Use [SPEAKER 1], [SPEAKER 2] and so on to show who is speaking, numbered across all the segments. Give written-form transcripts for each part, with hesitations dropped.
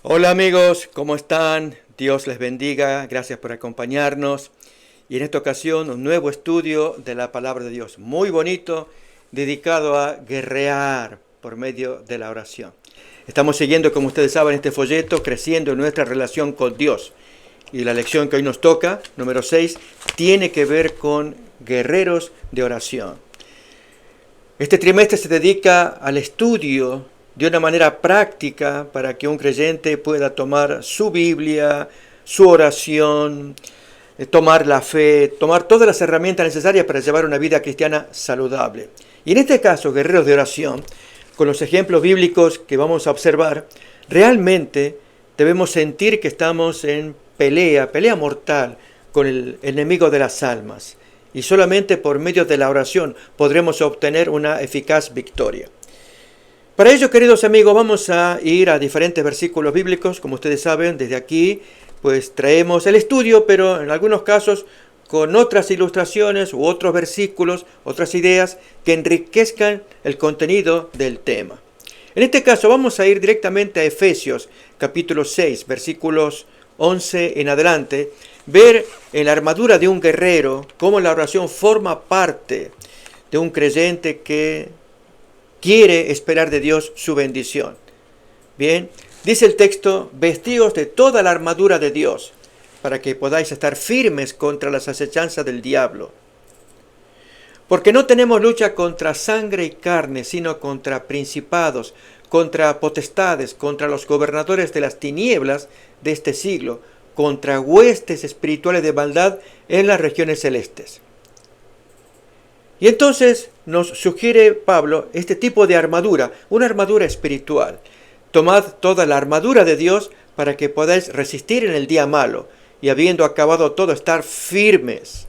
[SPEAKER 1] Hola amigos, ¿cómo están? Dios les bendiga, gracias por acompañarnos. Y en esta ocasión un nuevo estudio de la palabra de Dios, muy bonito, dedicado a guerrear por medio de la oración. Estamos siguiendo, como ustedes saben, este folleto, creciendo en nuestra relación con Dios. Y la lección que hoy nos toca, número 6, tiene que ver con guerreros de oración. Este trimestre se dedica al estudio de una manera práctica para que un creyente pueda tomar su Biblia, su oración, tomar la fe, tomar todas las herramientas necesarias para llevar una vida cristiana saludable. Y en este caso, guerreros de oración, con los ejemplos bíblicos que vamos a observar, realmente debemos sentir que estamos en pelea mortal con el enemigo de las almas. Y solamente por medio de la oración podremos obtener una eficaz victoria. Para ello, queridos amigos, vamos a ir a diferentes versículos bíblicos. Como ustedes saben, desde aquí pues traemos el estudio, pero en algunos casos con otras ilustraciones u otros versículos, otras ideas que enriquezcan el contenido del tema. En este caso vamos a ir directamente a Efesios capítulo 6, versículos 11 en adelante, ver en la armadura de un guerrero cómo la oración forma parte de un creyente que quiere esperar de Dios su bendición. Bien, dice el texto, vestíos de toda la armadura de Dios, para que podáis estar firmes contra las acechanzas del diablo. Porque no tenemos lucha contra sangre y carne, sino contra principados, contra potestades, contra los gobernadores de las tinieblas de este siglo, contra huestes espirituales de maldad en las regiones celestes. Y entonces nos sugiere Pablo este tipo de armadura, una armadura espiritual. Tomad toda la armadura de Dios para que podáis resistir en el día malo y habiendo acabado todo estar firmes.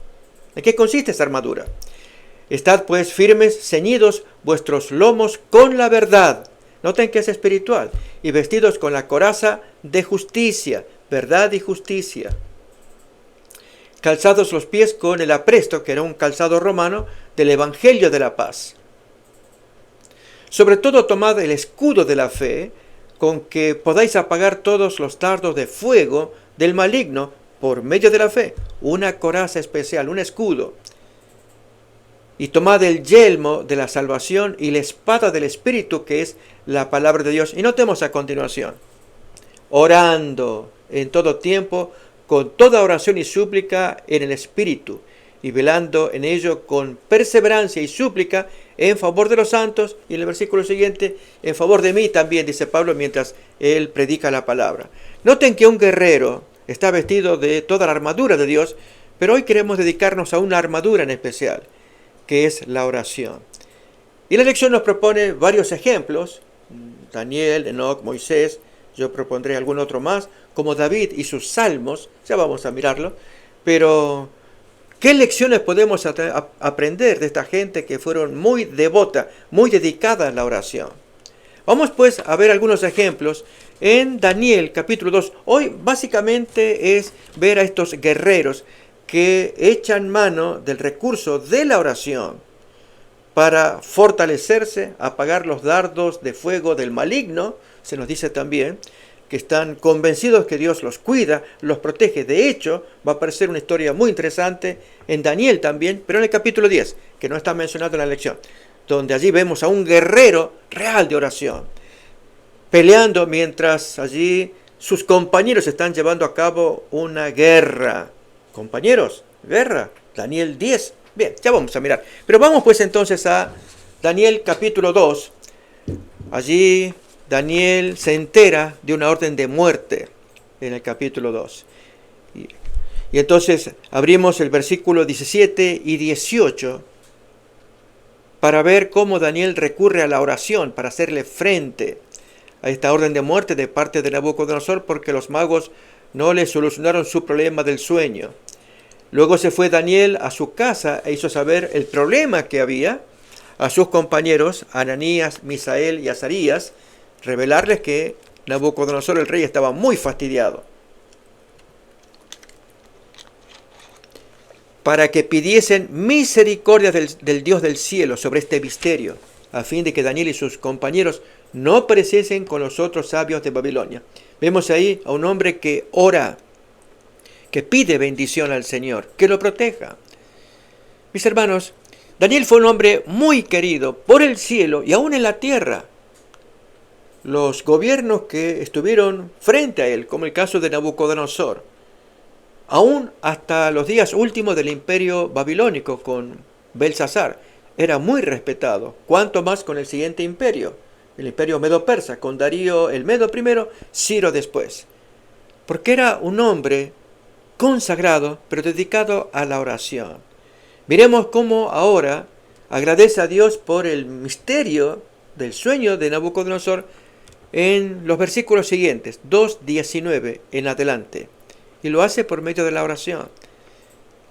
[SPEAKER 1] ¿En qué consiste esta armadura? Estad pues firmes, ceñidos vuestros lomos con la verdad. Noten que es espiritual. Y vestidos con la coraza de justicia, verdad y justicia. Calzados los pies con el apresto, que era un calzado romano, del Evangelio de la paz. Sobre todo tomad el escudo de la fe, con que podáis apagar todos los dardos de fuego del maligno por medio de la fe. Una coraza especial, un escudo. Y tomad el yelmo de la salvación y la espada del Espíritu, que es la palabra de Dios. Y notemos a continuación, orando en todo tiempo, con toda oración y súplica en el Espíritu, y velando en ello con perseverancia y súplica en favor de los santos, y en el versículo siguiente, en favor de mí también, dice Pablo, mientras él predica la palabra. Noten que un guerrero está vestido de toda la armadura de Dios, pero hoy queremos dedicarnos a una armadura en especial, que es la oración. Y la lección nos propone varios ejemplos, Daniel, Enoc, Moisés, yo propondré algún otro más, como David y sus salmos, ya vamos a mirarlo, pero ¿qué lecciones podemos aprender de esta gente que fueron muy devota, muy dedicada a la oración? Vamos pues a ver algunos ejemplos en Daniel capítulo 2. Hoy básicamente es ver a estos guerreros que echan mano del recurso de la oración para fortalecerse, apagar los dardos de fuego del maligno. Se nos dice también que están convencidos que Dios los cuida, los protege. De hecho, va a aparecer una historia muy interesante en Daniel también, pero en el capítulo 10, que no está mencionado en la lección, donde allí vemos a un guerrero real de oración, peleando mientras allí sus compañeros están llevando a cabo una guerra. Compañeros, guerra, Daniel 10. Bien, ya vamos a mirar. Pero vamos pues entonces a Daniel capítulo 2. Allí Daniel se entera de una orden de muerte en el capítulo 2. Y entonces abrimos el versículo 17 y 18 para ver cómo Daniel recurre a la oración para hacerle frente a esta orden de muerte de parte de Nabucodonosor, porque los magos no le solucionaron su problema del sueño. Luego se fue Daniel a su casa e hizo saber el problema que había a sus compañeros, Ananías, Misael y Azarías, revelarles que Nabucodonosor el rey estaba muy fastidiado, para que pidiesen misericordia del Dios del cielo sobre este misterio, a fin de que Daniel y sus compañeros no pareciesen con los otros sabios de Babilonia. Vemos ahí a un hombre que ora, que pide bendición al Señor, que lo proteja. Mis hermanos, Daniel fue un hombre muy querido por el cielo y aún en la tierra. Los gobiernos que estuvieron frente a él, como el caso de Nabucodonosor, aún hasta los días últimos del imperio babilónico con Belsasar, era muy respetado, cuanto más con el siguiente imperio, el imperio medo-persa, con Darío el Medo primero, Ciro después, porque era un hombre consagrado, pero dedicado a la oración. Miremos cómo ahora agradece a Dios por el misterio del sueño de Nabucodonosor en los versículos siguientes, 2:19 en adelante. Y lo hace por medio de la oración.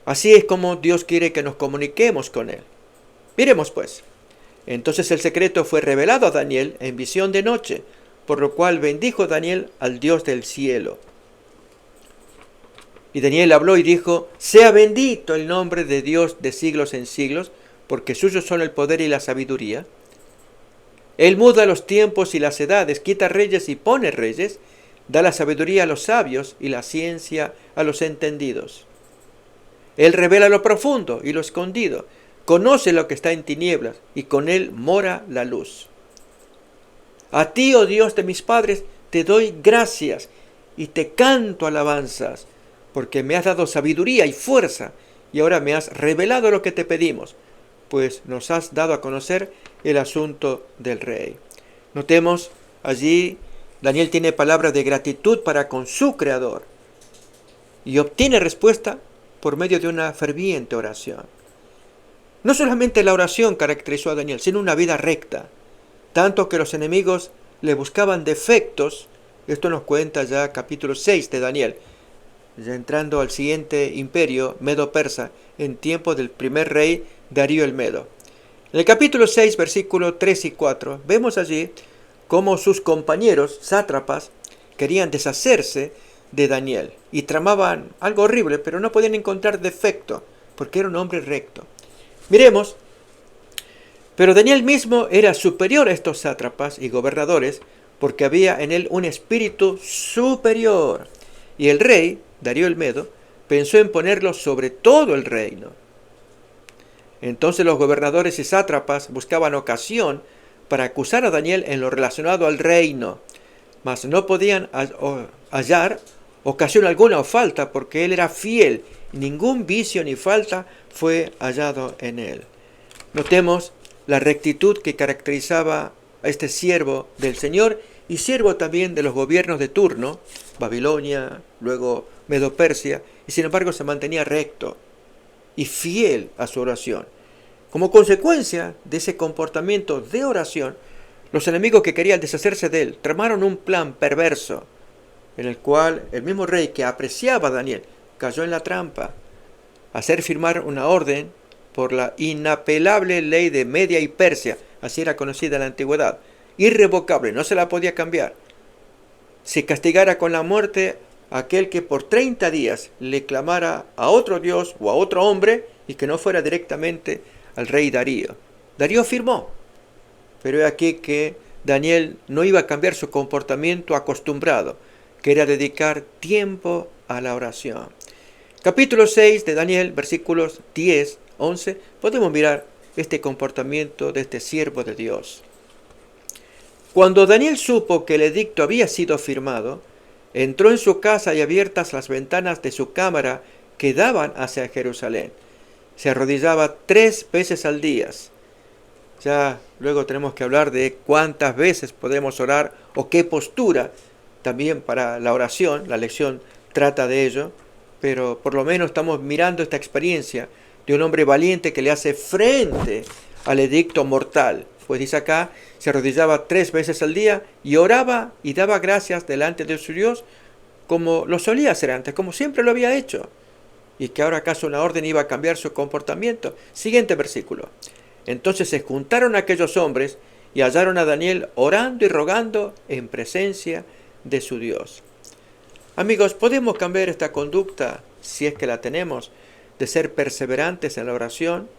[SPEAKER 1] Así es como Dios quiere que nos comuniquemos con Él. Miremos pues. Entonces el secreto fue revelado a Daniel en visión de noche, por lo cual bendijo Daniel al Dios del cielo. Y Daniel habló y dijo: sea bendito el nombre de Dios de siglos en siglos, porque suyos son el poder y la sabiduría. Él muda los tiempos y las edades, quita reyes y pone reyes, da la sabiduría a los sabios y la ciencia a los entendidos. Él revela lo profundo y lo escondido, conoce lo que está en tinieblas, y con él mora la luz. A ti, oh Dios de mis padres, te doy gracias y te canto alabanzas, porque me has dado sabiduría y fuerza, y ahora me has revelado lo que te pedimos, pues nos has dado a conocer el asunto del rey. Notemos allí, Daniel tiene palabras de gratitud para con su Creador, y obtiene respuesta por medio de una ferviente oración. No solamente la oración caracterizó a Daniel, sino una vida recta, tanto que los enemigos le buscaban defectos. Esto nos cuenta ya capítulo 6 de Daniel, ya entrando al siguiente imperio medo-persa en tiempo del primer rey Darío el Medo. En el capítulo 6, versículos 3 y 4, vemos allí cómo sus compañeros sátrapas querían deshacerse de Daniel y tramaban algo horrible, pero no podían encontrar defecto, porque era un hombre recto. Miremos, pero Daniel mismo era superior a estos sátrapas y gobernadores, porque había en él un espíritu superior. Y el rey, Darío el Medo, pensó en ponerlo sobre todo el reino. Entonces los gobernadores y sátrapas buscaban ocasión para acusar a Daniel en lo relacionado al reino, mas no podían hallar ocasión alguna o falta, porque él era fiel, y ningún vicio ni falta fue hallado en él. Notemos la rectitud que caracterizaba a este siervo del Señor y siervo también de los gobiernos de turno, Babilonia, luego Medo-Persia, y sin embargo se mantenía recto y fiel a su oración. Como consecuencia de ese comportamiento de oración, los enemigos que querían deshacerse de él tramaron un plan perverso, en el cual el mismo rey que apreciaba a Daniel cayó en la trampa, hacer firmar una orden por la inapelable ley de Media y Persia, así era conocida en la antigüedad, irrevocable, no se la podía cambiar. Se castigara con la muerte a aquel que por 30 días le clamara a otro dios o a otro hombre y que no fuera directamente al rey Darío. Darío firmó, pero es aquí que Daniel no iba a cambiar su comportamiento acostumbrado, que era dedicar tiempo a la oración. Capítulo 6 de Daniel, versículos 10, 11, podemos mirar este comportamiento de este siervo de Dios. Cuando Daniel supo que el edicto había sido firmado, entró en su casa y abiertas las ventanas de su cámara que daban hacia Jerusalén. Se arrodillaba 3 veces al día. Ya luego tenemos que hablar de cuántas veces podemos orar o qué postura también para la oración. La lección trata de ello, pero por lo menos estamos mirando esta experiencia de un hombre valiente que le hace frente al edicto mortal. Pues dice acá, se arrodillaba 3 veces al día y oraba y daba gracias delante de su Dios como lo solía hacer antes, como siempre lo había hecho. Y que ahora acaso una orden iba a cambiar su comportamiento. Siguiente versículo. Entonces se juntaron aquellos hombres y hallaron a Daniel orando y rogando en presencia de su Dios. Amigos, ¿podemos cambiar esta conducta, si es que la tenemos, de ser perseverantes en la oración?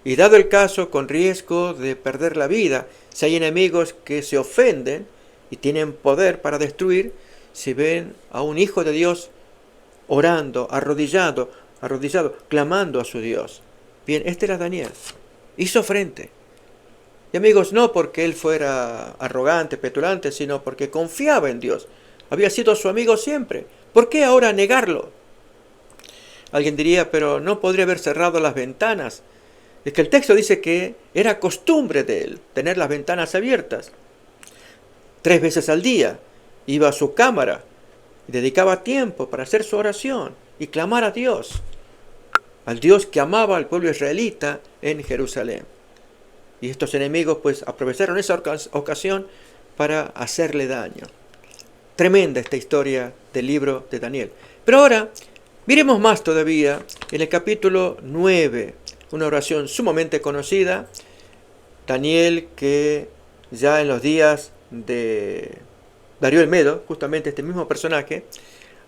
[SPEAKER 1] Y dado el caso, con riesgo de perder la vida, si hay enemigos que se ofenden y tienen poder para destruir, si ven a un hijo de Dios orando, arrodillado, clamando a su Dios. Bien, este era Daniel. Hizo frente. Y amigos, no porque él fuera arrogante, petulante, sino porque confiaba en Dios. Había sido su amigo siempre. ¿Por qué ahora negarlo? Alguien diría, pero no podría haber cerrado las ventanas. Es que el texto dice que era costumbre de él tener las ventanas abiertas. 3 veces al día iba a su cámara y dedicaba tiempo para hacer su oración y clamar a Dios, al Dios que amaba al pueblo israelita en Jerusalén. Y estos enemigos pues aprovecharon esa ocasión para hacerle daño. Tremenda esta historia del libro de Daniel. Pero ahora miremos más todavía en el capítulo 9, una oración sumamente conocida. Daniel, que ya en los días de Darío el Medo, justamente este mismo personaje,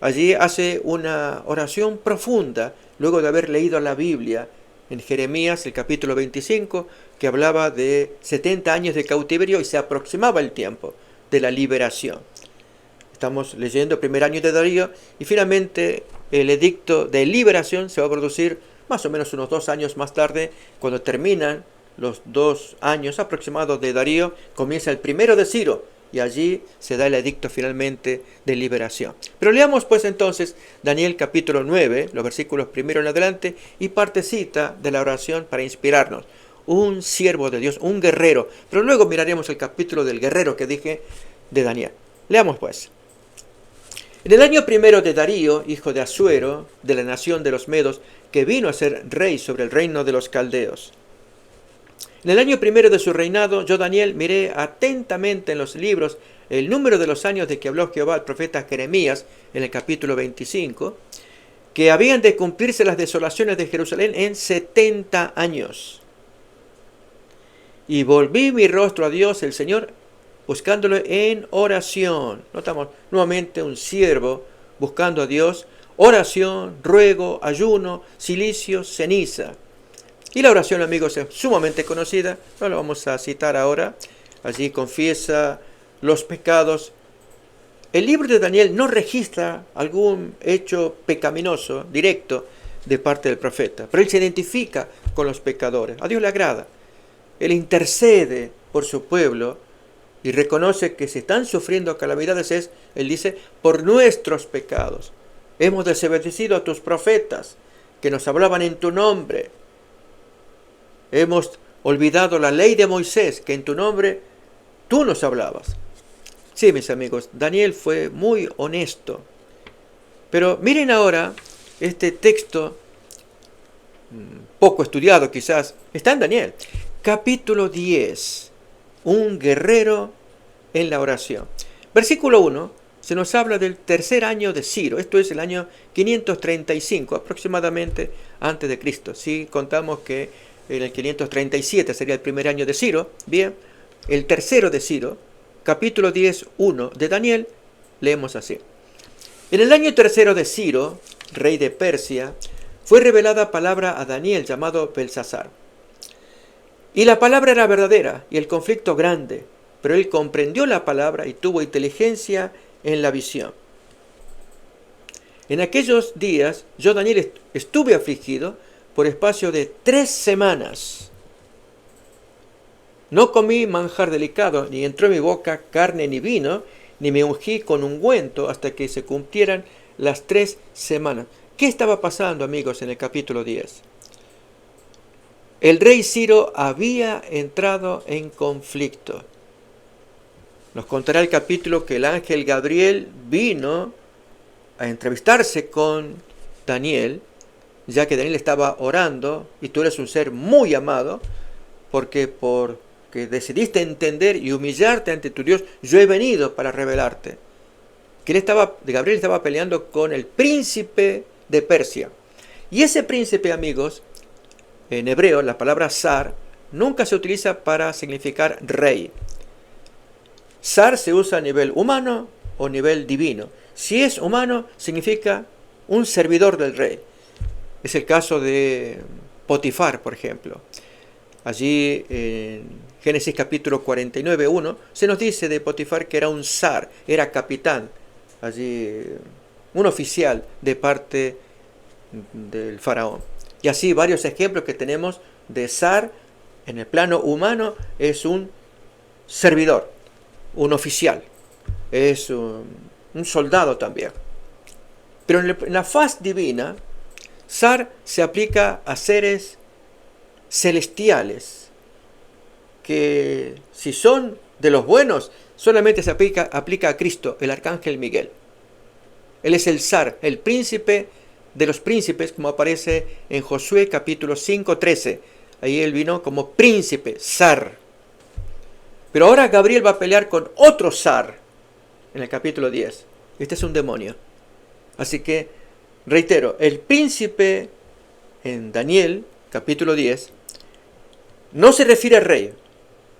[SPEAKER 1] allí hace una oración profunda luego de haber leído la Biblia en Jeremías, el capítulo 25, que hablaba de 70 años de cautiverio y se aproximaba el tiempo de la liberación. Estamos leyendo el primer año de Darío y finalmente el edicto de liberación se va a producir más o menos unos 2 años más tarde. Cuando terminan los 2 años aproximados de Darío, comienza el primero de Ciro y allí se da el edicto finalmente de liberación. Pero leamos pues entonces Daniel capítulo 9, los versículos primero en adelante y partecita de la oración para inspirarnos. Un siervo de Dios, un guerrero. Pero luego miraremos el capítulo del guerrero que dije de Daniel. Leamos pues. En el año primero de Darío, hijo de Asuero, de la nación de los Medos, que vino a ser rey sobre el reino de los caldeos. En el año primero de su reinado, yo, Daniel, miré atentamente en los libros el número de los años de que habló Jehová al profeta Jeremías en el capítulo 25, que habían de cumplirse las desolaciones de Jerusalén en 70 años. Y volví mi rostro a Dios, el Señor, buscándolo en oración. Notamos nuevamente un siervo buscando a Dios. Oración, ruego, ayuno, cilicio, ceniza. Y la oración, amigos, es sumamente conocida. No la vamos a citar ahora. Allí confiesa los pecados. El libro de Daniel no registra algún hecho pecaminoso directo de parte del profeta, pero él se identifica con los pecadores. A Dios le agrada. Él intercede por su pueblo y reconoce que si están sufriendo calamidades él dice, por nuestros pecados. Hemos desobedecido a tus profetas que nos hablaban en tu nombre. Hemos olvidado la ley de Moisés, que en tu nombre tú nos hablabas. Sí, mis amigos, Daniel fue muy honesto. Pero miren ahora este texto, poco estudiado quizás, está en Daniel. Capítulo 10, un guerrero en la oración. Versículo 1, se nos habla del tercer año de Ciro. Esto es el año 535 aproximadamente antes de Cristo. Si contamos que en el 537 sería el primer año de Ciro, bien, el tercero de Ciro, capítulo 10, 1 de Daniel, leemos así. En el año tercero de Ciro, rey de Persia, fue revelada palabra a Daniel llamado Belsasar. Y la palabra era verdadera y el conflicto grande, pero él comprendió la palabra y tuvo inteligencia en la visión. En aquellos días yo, Daniel, estuve afligido por espacio de 3 semanas. No comí manjar delicado, ni entró en mi boca carne ni vino, ni me ungí con ungüento hasta que se cumplieran las 3 semanas. ¿Qué estaba pasando, amigos, en el capítulo 10? El rey Ciro había entrado en conflicto. Nos contará el capítulo que el ángel Gabriel vino a entrevistarse con Daniel, ya que Daniel estaba orando y tú eres un ser muy amado, porque decidiste entender y humillarte ante tu Dios, yo he venido para revelarte. Que Gabriel estaba peleando con el príncipe de Persia. Y ese príncipe, amigos, en hebreo la palabra zar nunca se utiliza para significar rey. Zar se usa a nivel humano o nivel divino. Si es humano, significa un servidor del rey. Es el caso de Potifar, por ejemplo. Allí en Génesis capítulo 49:1 se nos dice de Potifar que era un zar, era capitán, allí un oficial de parte del faraón. Y así varios ejemplos que tenemos de zar en el plano humano. Es un servidor, un oficial, es un soldado también. Pero en la faz divina, zar se aplica a seres celestiales, que si son de los buenos, solamente se aplica a Cristo, el arcángel Miguel. Él es el zar, el príncipe de los príncipes, como aparece en Josué capítulo 5:13. Ahí él vino como príncipe, zar. Pero ahora Gabriel va a pelear con otro zar en el capítulo 10. Este es un demonio. Así que, reitero, el príncipe en Daniel capítulo 10 no se refiere al rey.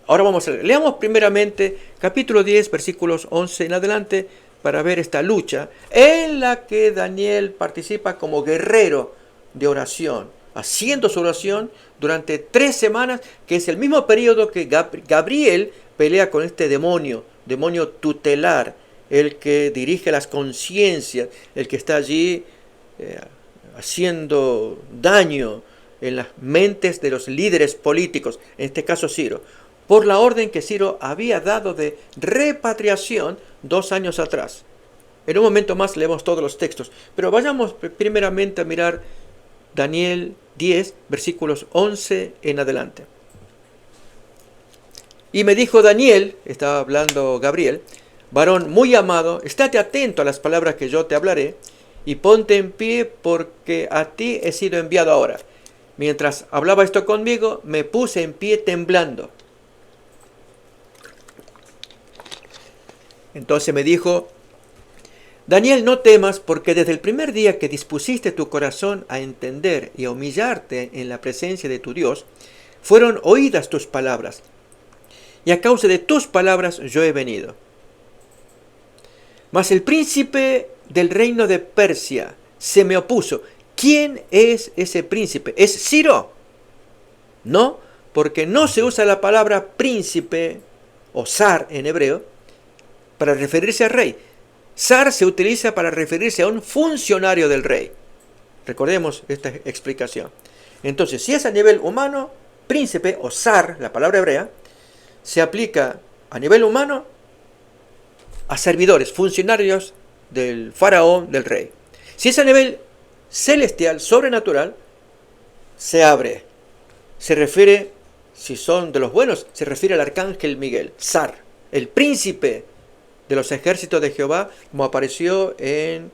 [SPEAKER 1] Ahora vamos a leer. Leamos primeramente capítulo 10, versículos 11 en adelante, para ver esta lucha en la que Daniel participa como guerrero de oración, haciendo su oración durante 3 semanas, que es el mismo periodo que Gabriel pelea con este demonio tutelar, el que dirige las conciencias, el que está allí haciendo daño en las mentes de los líderes políticos, en este caso Ciro, por la orden que Ciro había dado de repatriación 2 años atrás. En un momento más leemos todos los textos, pero vayamos primeramente a mirar Daniel 10, versículos 11 en adelante. Y me dijo Daniel, estaba hablando Gabriel, varón muy amado, estate atento a las palabras que yo te hablaré, y ponte en pie, porque a ti he sido enviado ahora. Mientras hablaba esto conmigo, me puse en pie temblando. Entonces me dijo: Daniel, no temas, porque desde el primer día que dispusiste tu corazón a entender y a humillarte en la presencia de tu Dios, fueron oídas tus palabras, y a causa de tus palabras yo he venido. Mas el príncipe del reino de Persia se me opuso. ¿Quién es ese príncipe? ¿Es Ciro? No, porque no se usa la palabra príncipe o zar en hebreo para referirse al rey. Zar se utiliza para referirse a un funcionario del rey. Recordemos esta explicación. Entonces, si es a nivel humano, príncipe o zar, la palabra hebrea, se aplica a nivel humano a servidores, funcionarios del faraón, del rey. Si es a nivel celestial, sobrenatural, se abre. Se refiere, si son de los buenos, se refiere al arcángel Miguel, zar, el príncipe de los ejércitos de Jehová, como apareció en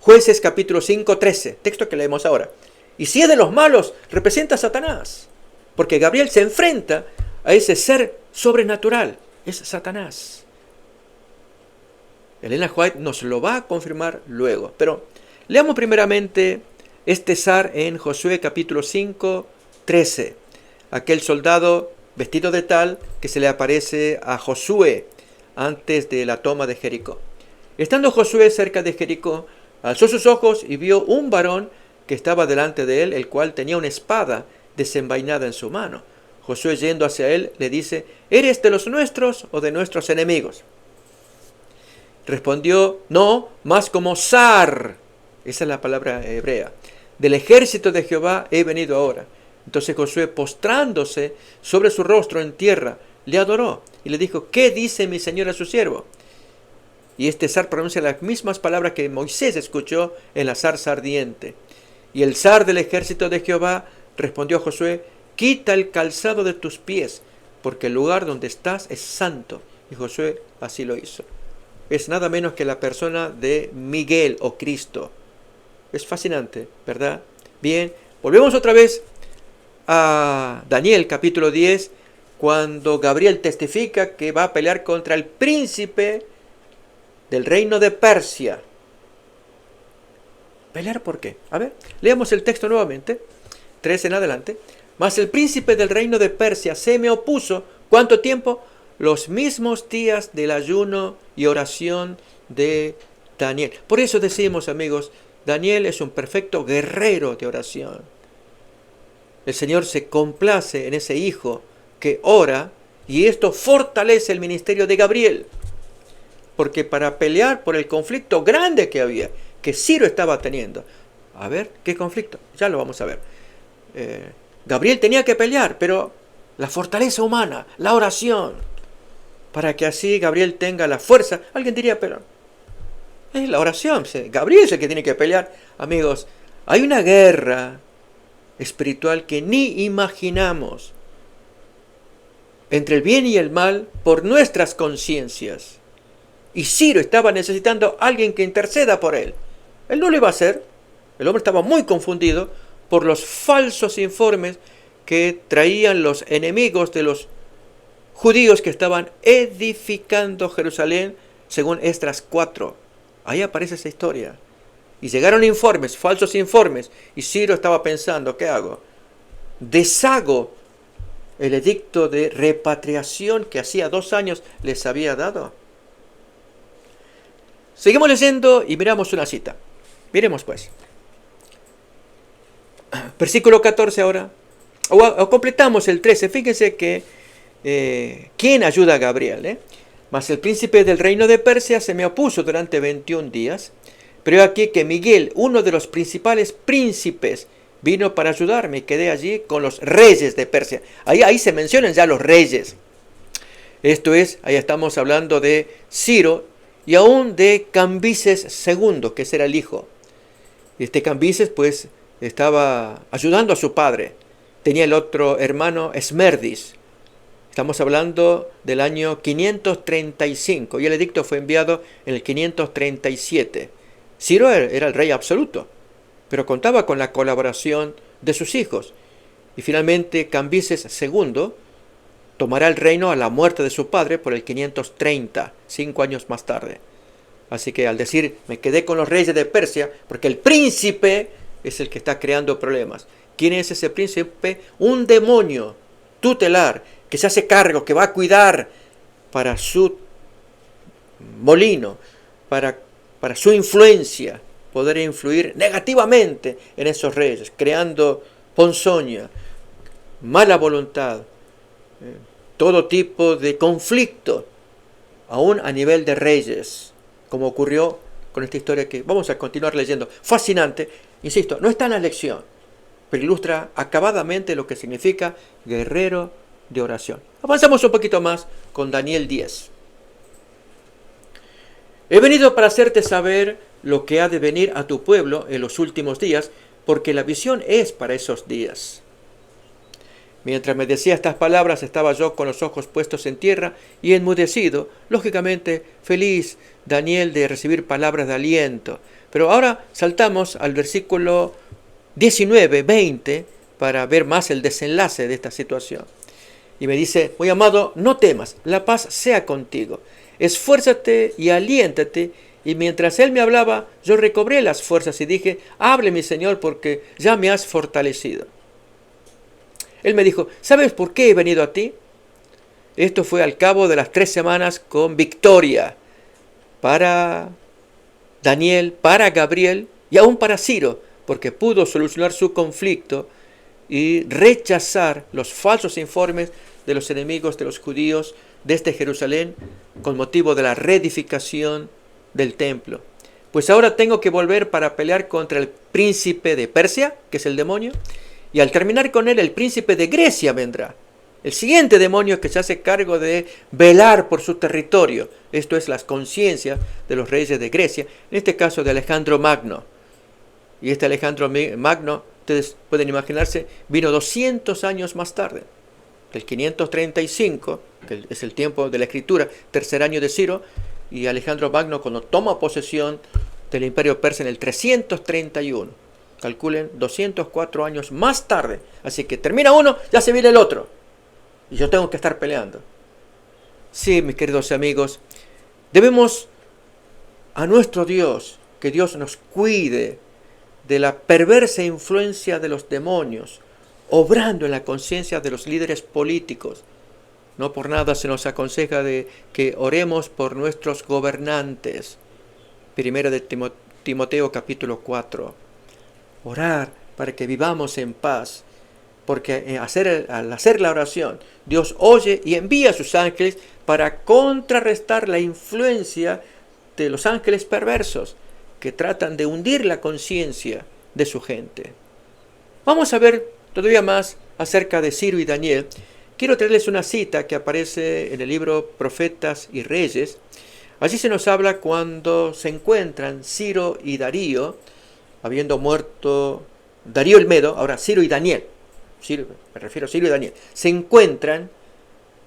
[SPEAKER 1] Jueces capítulo 5:13, texto que leemos ahora. Y si es de los malos, representa a Satanás, porque Gabriel se enfrenta a ese ser sobrenatural, es Satanás. Elena White nos lo va a confirmar luego, pero leamos primeramente este zar en Josué capítulo 5:13, aquel soldado vestido de tal que se le aparece a Josué antes de la toma de Jericó. Estando Josué cerca de Jericó, alzó sus ojos y vio un varón que estaba delante de él, el cual tenía una espada desenvainada en su mano. Josué, yendo hacia él, le dice: ¿eres de los nuestros o de nuestros enemigos? Respondió: no, más como zar, esa es la palabra hebrea, del ejército de Jehová he venido ahora. Entonces Josué, postrándose sobre su rostro en tierra, le adoró y le dijo: ¿qué dice mi señor a su siervo? Y este zar pronuncia las mismas palabras que Moisés escuchó en la zarza ardiente. Y el zar del ejército de Jehová respondió a Josué: quita el calzado de tus pies, porque el lugar donde estás es santo. Y Josué así lo hizo. Es nada menos que la persona de Miguel o Cristo. Es fascinante, ¿verdad? Bien, volvemos otra vez a Daniel capítulo 10, cuando Gabriel testifica que va a pelear contra el príncipe del reino de Persia. ¿Pelear por qué? A ver, leamos el texto nuevamente, 3 en adelante. Mas el príncipe del reino de Persia se me opuso. ¿Cuánto tiempo? Los mismos días del ayuno y oración de Daniel. Por eso decimos, amigos, Daniel es un perfecto guerrero de oración. el Señor se complace en ese hijo que ora, y esto fortalece el ministerio de Gabriel. Porque para pelear por el conflicto grande que había, que Ciro estaba teniendo. A ver, ¿qué conflicto? Ya lo vamos a ver. Gabriel tenía que pelear, pero la fortaleza humana, la oración, para que así Gabriel tenga la fuerza. Alguien diría, pero es la oración. Gabriel es el que tiene que pelear. Amigos, hay una guerra espiritual que ni imaginamos entre el bien y el mal por nuestras conciencias. Y Ciro estaba necesitando a alguien que interceda por él. Él no lo iba a hacer. El hombre estaba muy confundido por los falsos informes que traían los enemigos de los judíos que estaban edificando Jerusalén, según Esdras 4. Ahí aparece esa historia. Y llegaron informes, falsos informes, y Ciro estaba pensando, ¿qué hago? ¿Deshago el edicto de repatriación que hacía 2 años les había dado? Seguimos leyendo y miramos una cita. Miremos pues. Versículo 14 ahora. O completamos el 13. Fíjense que ¿quién ayuda a Gabriel? Mas el príncipe del reino de Persia se me opuso durante 21 días. Pero aquí que Miguel, uno de los principales príncipes, vino para ayudarme y quedé allí con los reyes de Persia. Ahí se mencionan ya los reyes. Esto es, ahí estamos hablando de Ciro y aún de Cambises II, que era el hijo. Este Cambises pues estaba ayudando a su padre. Tenía el otro hermano Esmerdis. Estamos hablando del año 535 y el edicto fue enviado en el 537. Ciro era el rey absoluto, pero contaba con la colaboración de sus hijos. Y finalmente Cambises II tomará el reino a la muerte de su padre por el 530, 5 años más tarde. Así que al decir, me quedé con los reyes de Persia, porque el príncipe es el que está creando problemas. ¿Quién es ese príncipe? Un demonio tutelar que se hace cargo, que va a cuidar para su molino, para su influencia, poder influir negativamente en esos reyes, creando ponzoña, mala voluntad, todo tipo de conflicto, aún a nivel de reyes, como ocurrió con esta historia que vamos a continuar leyendo. Fascinante, insisto, no está en la lección, pero ilustra acabadamente lo que significa guerrero de oración. Avanzamos un poquito más con Daniel 10. He venido para hacerte saber lo que ha de venir a tu pueblo en los últimos días, porque la visión es para esos días. Mientras me decía estas palabras, estaba yo con los ojos puestos en tierra y enmudecido, lógicamente feliz Daniel de recibir palabras de aliento. Pero ahora saltamos al versículo 19, 20, para ver más el desenlace de esta situación. Y me dice, muy amado, no temas, la paz sea contigo. Esfuérzate y aliéntate. Y mientras él me hablaba, yo recobré las fuerzas y dije, hable mi Señor, porque ya me has fortalecido. Él me dijo, ¿sabes por qué he venido a ti? Esto fue al cabo de las 3 semanas con victoria para Daniel, para Gabriel y aún para Ciro, porque pudo solucionar su conflicto y rechazar los falsos informes de los enemigos de los judíos desde Jerusalén con motivo de la reedificación del templo. Pues ahora tengo que volver para pelear contra el príncipe de Persia, que es el demonio, y al terminar con él, el príncipe de Grecia vendrá. El siguiente demonio que se hace cargo de velar por su territorio. Esto es las conciencias de los reyes de Grecia, en este caso de Alejandro Magno. Y este Alejandro Magno, ustedes pueden imaginarse, vino 200 años más tarde. Del 535, que es el tiempo de la escritura, tercer año de Ciro, y Alejandro Magno cuando toma posesión del imperio persa en el 331. Calculen 204 años más tarde. Así que termina uno, ya se viene el otro. Y yo tengo que estar peleando. Sí, mis queridos amigos, debemos a nuestro Dios, que Dios nos cuide de la perversa influencia de los demonios, obrando en la conciencia de los líderes políticos. No por nada se nos aconseja de que oremos por nuestros gobernantes. Primero de Timoteo capítulo 4. Orar para que vivamos en paz, porque al hacer la oración, Dios oye y envía a sus ángeles para contrarrestar la influencia de los ángeles perversos que tratan de hundir la conciencia de su gente. Vamos a ver todavía más acerca de Ciro y Daniel. Quiero traerles una cita que aparece en el libro Profetas y Reyes. Allí se nos habla cuando se encuentran Ciro y Darío, habiendo muerto Darío el Medo, ahora Ciro y Daniel. Me refiero a Ciro y Daniel. Se encuentran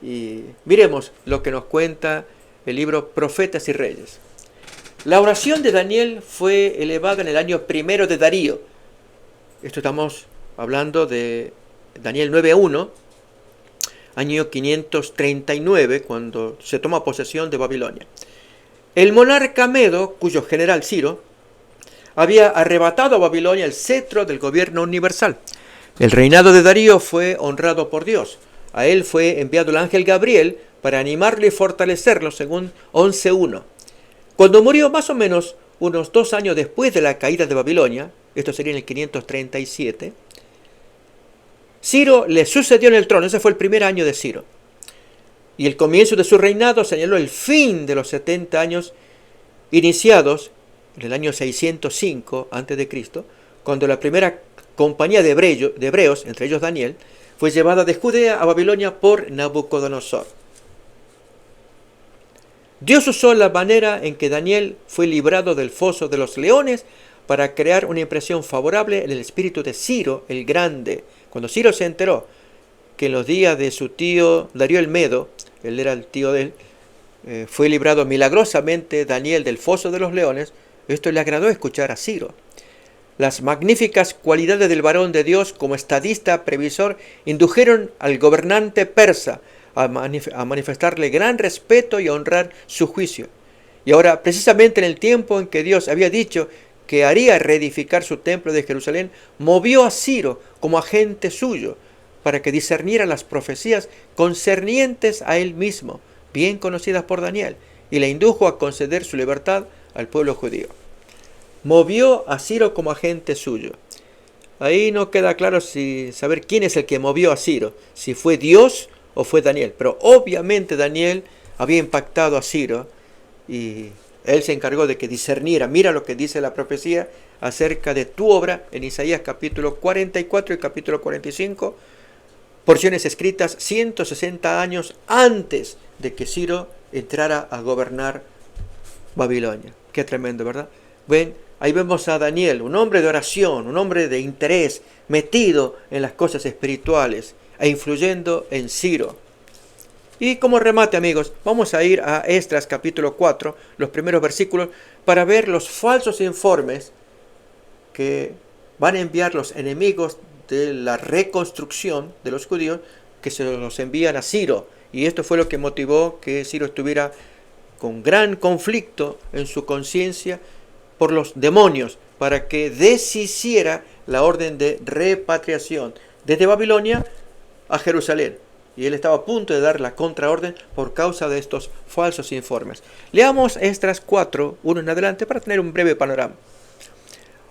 [SPEAKER 1] y miremos lo que nos cuenta el libro Profetas y Reyes. La oración de Daniel fue elevada en el año primero de Darío. Esto estamos hablando de Daniel 9:1, año 539, cuando se toma posesión de Babilonia. El monarca medo, cuyo general Ciro, había arrebatado a Babilonia el cetro del gobierno universal. El reinado de Darío fue honrado por Dios. A él fue enviado el ángel Gabriel para animarlo y fortalecerlo, según 11:1. Cuando murió más o menos unos 2 años después de la caída de Babilonia, esto sería en el 537, Ciro le sucedió en el trono. Ese fue el primer año de Ciro. Y el comienzo de su reinado señaló el fin de los 70 años iniciados en el año 605 a.C., cuando la primera compañía de hebreos, entre ellos Daniel, fue llevada de Judea a Babilonia por Nabucodonosor. Dios usó la manera en que Daniel fue librado del foso de los leones para crear una impresión favorable en el espíritu de Ciro el Grande. Cuando Ciro se enteró que en los días de su tío Darío el Medo, él era el tío de él, fue librado milagrosamente Daniel del foso de los leones, esto le agradó escuchar a Ciro. Las magníficas cualidades del varón de Dios como estadista previsor indujeron al gobernante persa a manifestarle gran respeto y a honrar su juicio. Y ahora, precisamente en el tiempo en que Dios había dicho que haría reedificar su templo de Jerusalén, movió a Ciro como agente suyo para que discerniera las profecías concernientes a él mismo, bien conocidas por Daniel, y le indujo a conceder su libertad al pueblo judío. Movió a Ciro como agente suyo. Ahí no queda claro saber quién es el que movió a Ciro, si fue Dios o fue Daniel, pero obviamente Daniel había impactado a Ciro y él se encargó de que discerniera. Mira lo que dice la profecía acerca de tu obra en Isaías capítulo 44 y capítulo 45, porciones escritas 160 años antes de que Ciro entrara a gobernar Babilonia. Qué tremendo, ¿verdad? Ven, ahí vemos a Daniel, un hombre de oración, un hombre de interés, metido en las cosas espirituales e influyendo en Ciro. Y como remate, amigos, vamos a ir a Esdras capítulo 4, los primeros versículos, para ver los falsos informes que van a enviar los enemigos de la reconstrucción de los judíos, que se los envían a Ciro. Y esto fue lo que motivó que Ciro estuviera con gran conflicto en su conciencia por los demonios, para que deshiciera la orden de repatriación desde Babilonia a Jerusalén. Y él estaba a punto de dar la contraorden por causa de estos falsos informes. Leamos Esdras 4, 1 en adelante, para tener un breve panorama.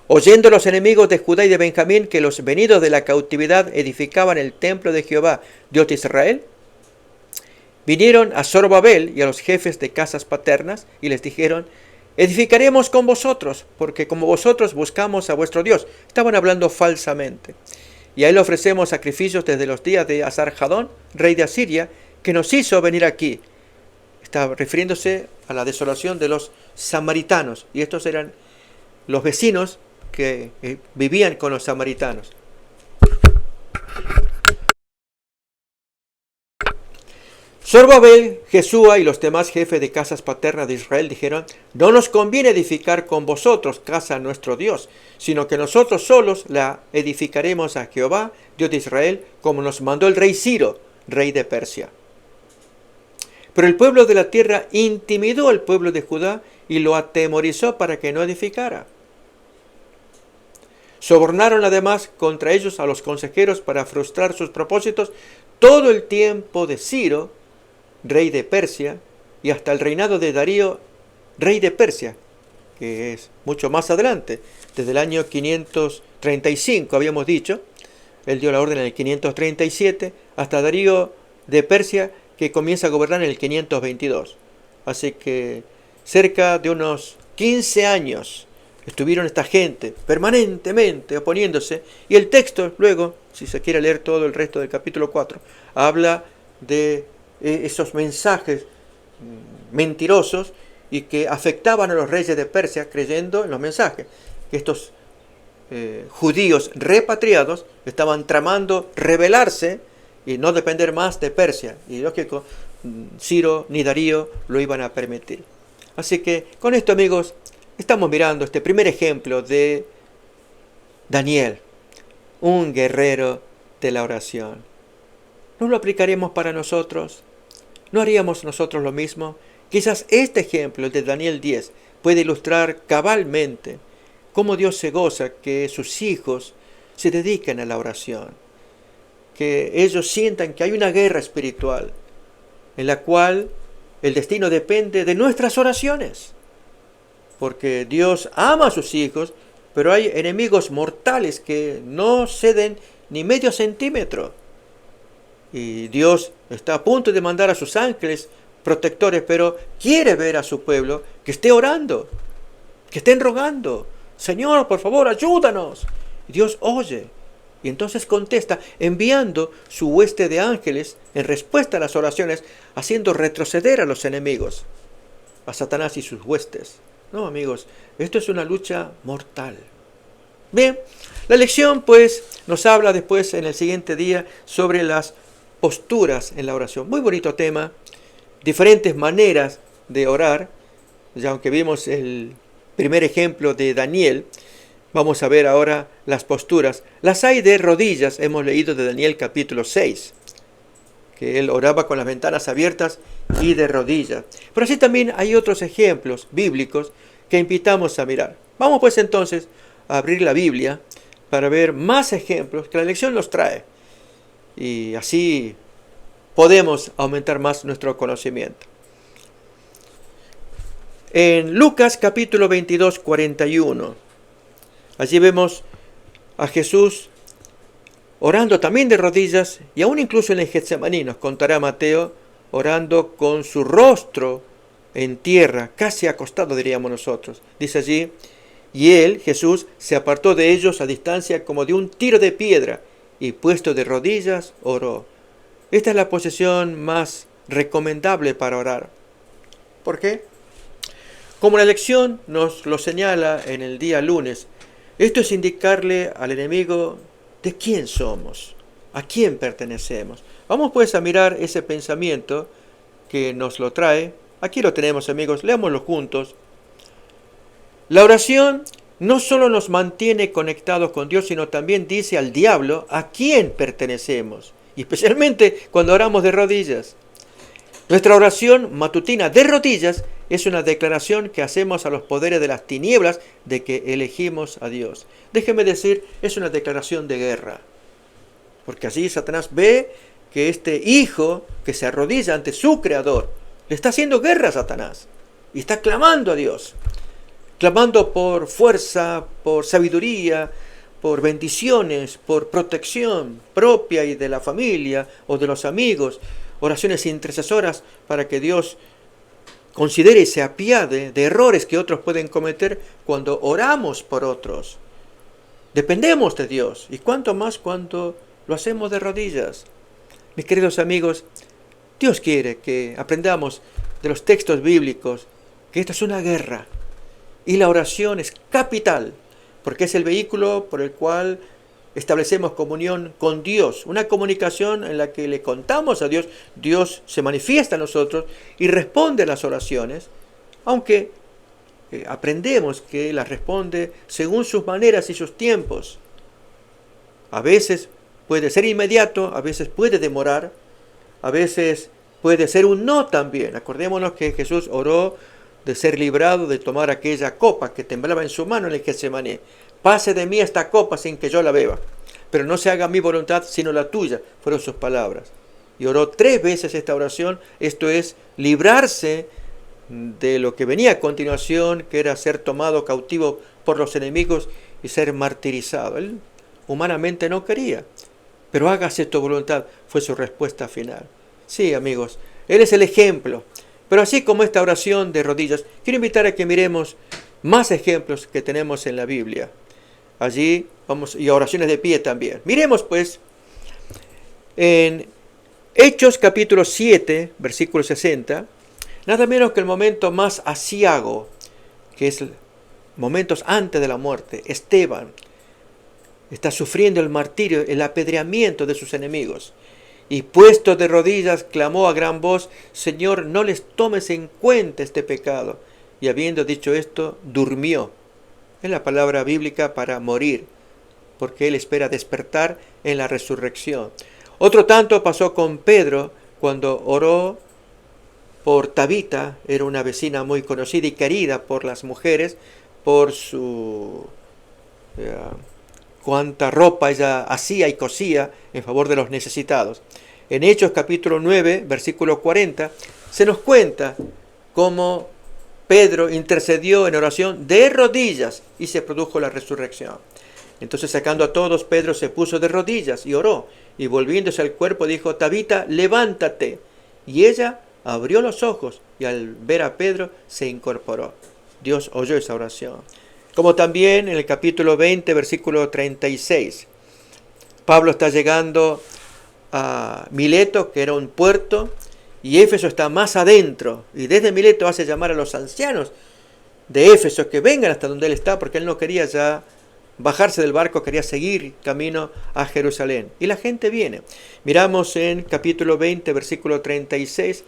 [SPEAKER 1] Oyendo los enemigos de Judá y de Benjamín que los venidos de la cautividad edificaban el templo de Jehová, Dios de Israel, vinieron a Zorobabel y a los jefes de casas paternas y les dijeron: edificaremos con vosotros, porque como vosotros buscamos a vuestro Dios. Estaban hablando falsamente. Y a él ofrecemos sacrificios desde los días de Asarjadón, rey de Asiria, que nos hizo venir aquí. Está refiriéndose a la desolación de los samaritanos. Y estos eran los vecinos que vivían con los samaritanos. Zorobabel, Jesúa y los demás jefes de casas paternas de Israel dijeron: no nos conviene edificar con vosotros casa a nuestro Dios, sino que nosotros solos la edificaremos a Jehová, Dios de Israel, como nos mandó el rey Ciro, rey de Persia. Pero el pueblo de la tierra intimidó al pueblo de Judá y lo atemorizó para que no edificara. Sobornaron además contra ellos a los consejeros para frustrar sus propósitos todo el tiempo de Ciro, rey de Persia, y hasta el reinado de Darío, rey de Persia, que es mucho más adelante, desde el año 535, habíamos dicho, Él dio la orden en el 537, hasta Darío de Persia, que comienza a gobernar en el 522. Así que cerca de unos 15 años estuvieron esta gente permanentemente oponiéndose, y el texto luego, si se quiere leer todo el resto del capítulo 4, habla de esos mensajes mentirosos y que afectaban a los reyes de Persia creyendo en los mensajes, que estos judíos repatriados estaban tramando rebelarse y no depender más de Persia, y lógico, Ciro ni Darío lo iban a permitir. Así que con esto, amigos, estamos mirando este primer ejemplo de Daniel, un guerrero de la oración. ¿No lo aplicaremos para nosotros? ¿No haríamos nosotros lo mismo? Quizás este ejemplo, el de Daniel 10, puede ilustrar cabalmente cómo Dios se goza que sus hijos se dediquen a la oración, que ellos sientan que hay una guerra espiritual en la cual el destino depende de nuestras oraciones, porque Dios ama a sus hijos, pero hay enemigos mortales que no ceden ni medio centímetro, y Dios está a punto de mandar a sus ángeles protectores, pero quiere ver a su pueblo que esté orando, que estén rogando: Señor, por favor, ayúdanos. Y Dios oye, y entonces contesta enviando su hueste de ángeles en respuesta a las oraciones, haciendo retroceder a los enemigos, a Satanás y sus huestes. No, amigos, esto es una lucha mortal. Bien, la lección pues nos habla después en el siguiente día sobre las posturas en la oración. Muy bonito tema, diferentes maneras de orar. Ya aunque vimos el primer ejemplo de Daniel, vamos a ver ahora las posturas. Las hay de rodillas, hemos leído de Daniel capítulo 6, que él oraba con las ventanas abiertas y de rodillas. Pero así también hay otros ejemplos bíblicos que invitamos a mirar. Vamos pues entonces a abrir la Biblia para ver más ejemplos que la lección nos trae. Y así podemos aumentar más nuestro conocimiento. En Lucas capítulo 22, 41, allí vemos a Jesús orando también de rodillas, y aún incluso en el Getsemaní, nos contará Mateo, orando con su rostro en tierra, casi acostado diríamos nosotros. Dice allí: y él, Jesús, se apartó de ellos a distancia como de un tiro de piedra, y puesto de rodillas oró. Esta es la posición más recomendable para orar. ¿Por qué? Como la lección nos lo señala en el día lunes, esto es indicarle al enemigo de quién somos, a quién pertenecemos. Vamos pues a mirar ese pensamiento que nos lo trae. Aquí lo tenemos, amigos, leámoslo juntos. La oración no solo nos mantiene conectados con Dios, sino también dice al diablo a quién pertenecemos, y especialmente cuando oramos de rodillas. Nuestra oración matutina de rodillas es una declaración que hacemos a los poderes de las tinieblas de que elegimos a Dios. Déjeme decir, es una declaración de guerra, porque así Satanás ve que este hijo que se arrodilla ante su creador le está haciendo guerra a Satanás y está clamando a Dios, clamando por fuerza, por sabiduría, por bendiciones, por protección propia y de la familia o de los amigos, oraciones intercesoras para que Dios considere y se apiade de errores que otros pueden cometer cuando oramos por otros. Dependemos de Dios, y cuánto más cuando lo hacemos de rodillas. Mis queridos amigos, Dios quiere que aprendamos de los textos bíblicos que esta es una guerra, y la oración es capital, porque es el vehículo por el cual establecemos comunión con Dios, una comunicación en la que le contamos a Dios, Dios se manifiesta a nosotros y responde a las oraciones, aunque aprendemos que las responde según sus maneras y sus tiempos. A veces puede ser inmediato, a veces puede demorar, a veces puede ser un no también. Acordémonos que Jesús oró de ser librado de tomar aquella copa que temblaba en su mano en el Getsemaní. Pase de mí esta copa sin que yo la beba, pero no se haga mi voluntad sino la tuya, fueron sus palabras. Y oró 3 veces esta oración, esto es, librarse de lo que venía a continuación, que era ser tomado cautivo por los enemigos y ser martirizado. Él humanamente no quería, pero hágase tu voluntad, fue su respuesta final. Sí, amigos, Él es el ejemplo. Pero así como esta oración de rodillas, quiero invitar a que miremos más ejemplos que tenemos en la Biblia. Allí vamos, y oraciones de pie también. Miremos pues en Hechos capítulo 7, versículo 60, nada menos que el momento más aciago, que es momentos antes de la muerte. Esteban está sufriendo el martirio, el apedreamiento de sus enemigos. Y puesto de rodillas, clamó a gran voz: Señor, no les tomes en cuenta este pecado. Y habiendo dicho esto, durmió. Es la palabra bíblica para morir, porque él espera despertar en la resurrección. Otro tanto pasó con Pedro cuando oró por Tabita. Era una vecina muy conocida y querida por las mujeres, por su cuánta ropa ella hacía y cosía en favor de los necesitados. En Hechos capítulo 9, versículo 40, se nos cuenta cómo Pedro intercedió en oración de rodillas y se produjo la resurrección. Entonces, sacando a todos, Pedro se puso de rodillas y oró, y volviéndose al cuerpo dijo: Tabita, levántate. Y ella abrió los ojos y al ver a Pedro se incorporó. Dios oyó esa oración. Como también en el capítulo 20, versículo 36. Pablo está llegando a Mileto, que era un puerto, y Éfeso está más adentro. Y desde Mileto hace llamar a los ancianos de Éfeso que vengan hasta donde él está, porque él no quería ya bajarse del barco, quería seguir camino a Jerusalén. Y la gente viene. Miramos en capítulo 20, versículo 36.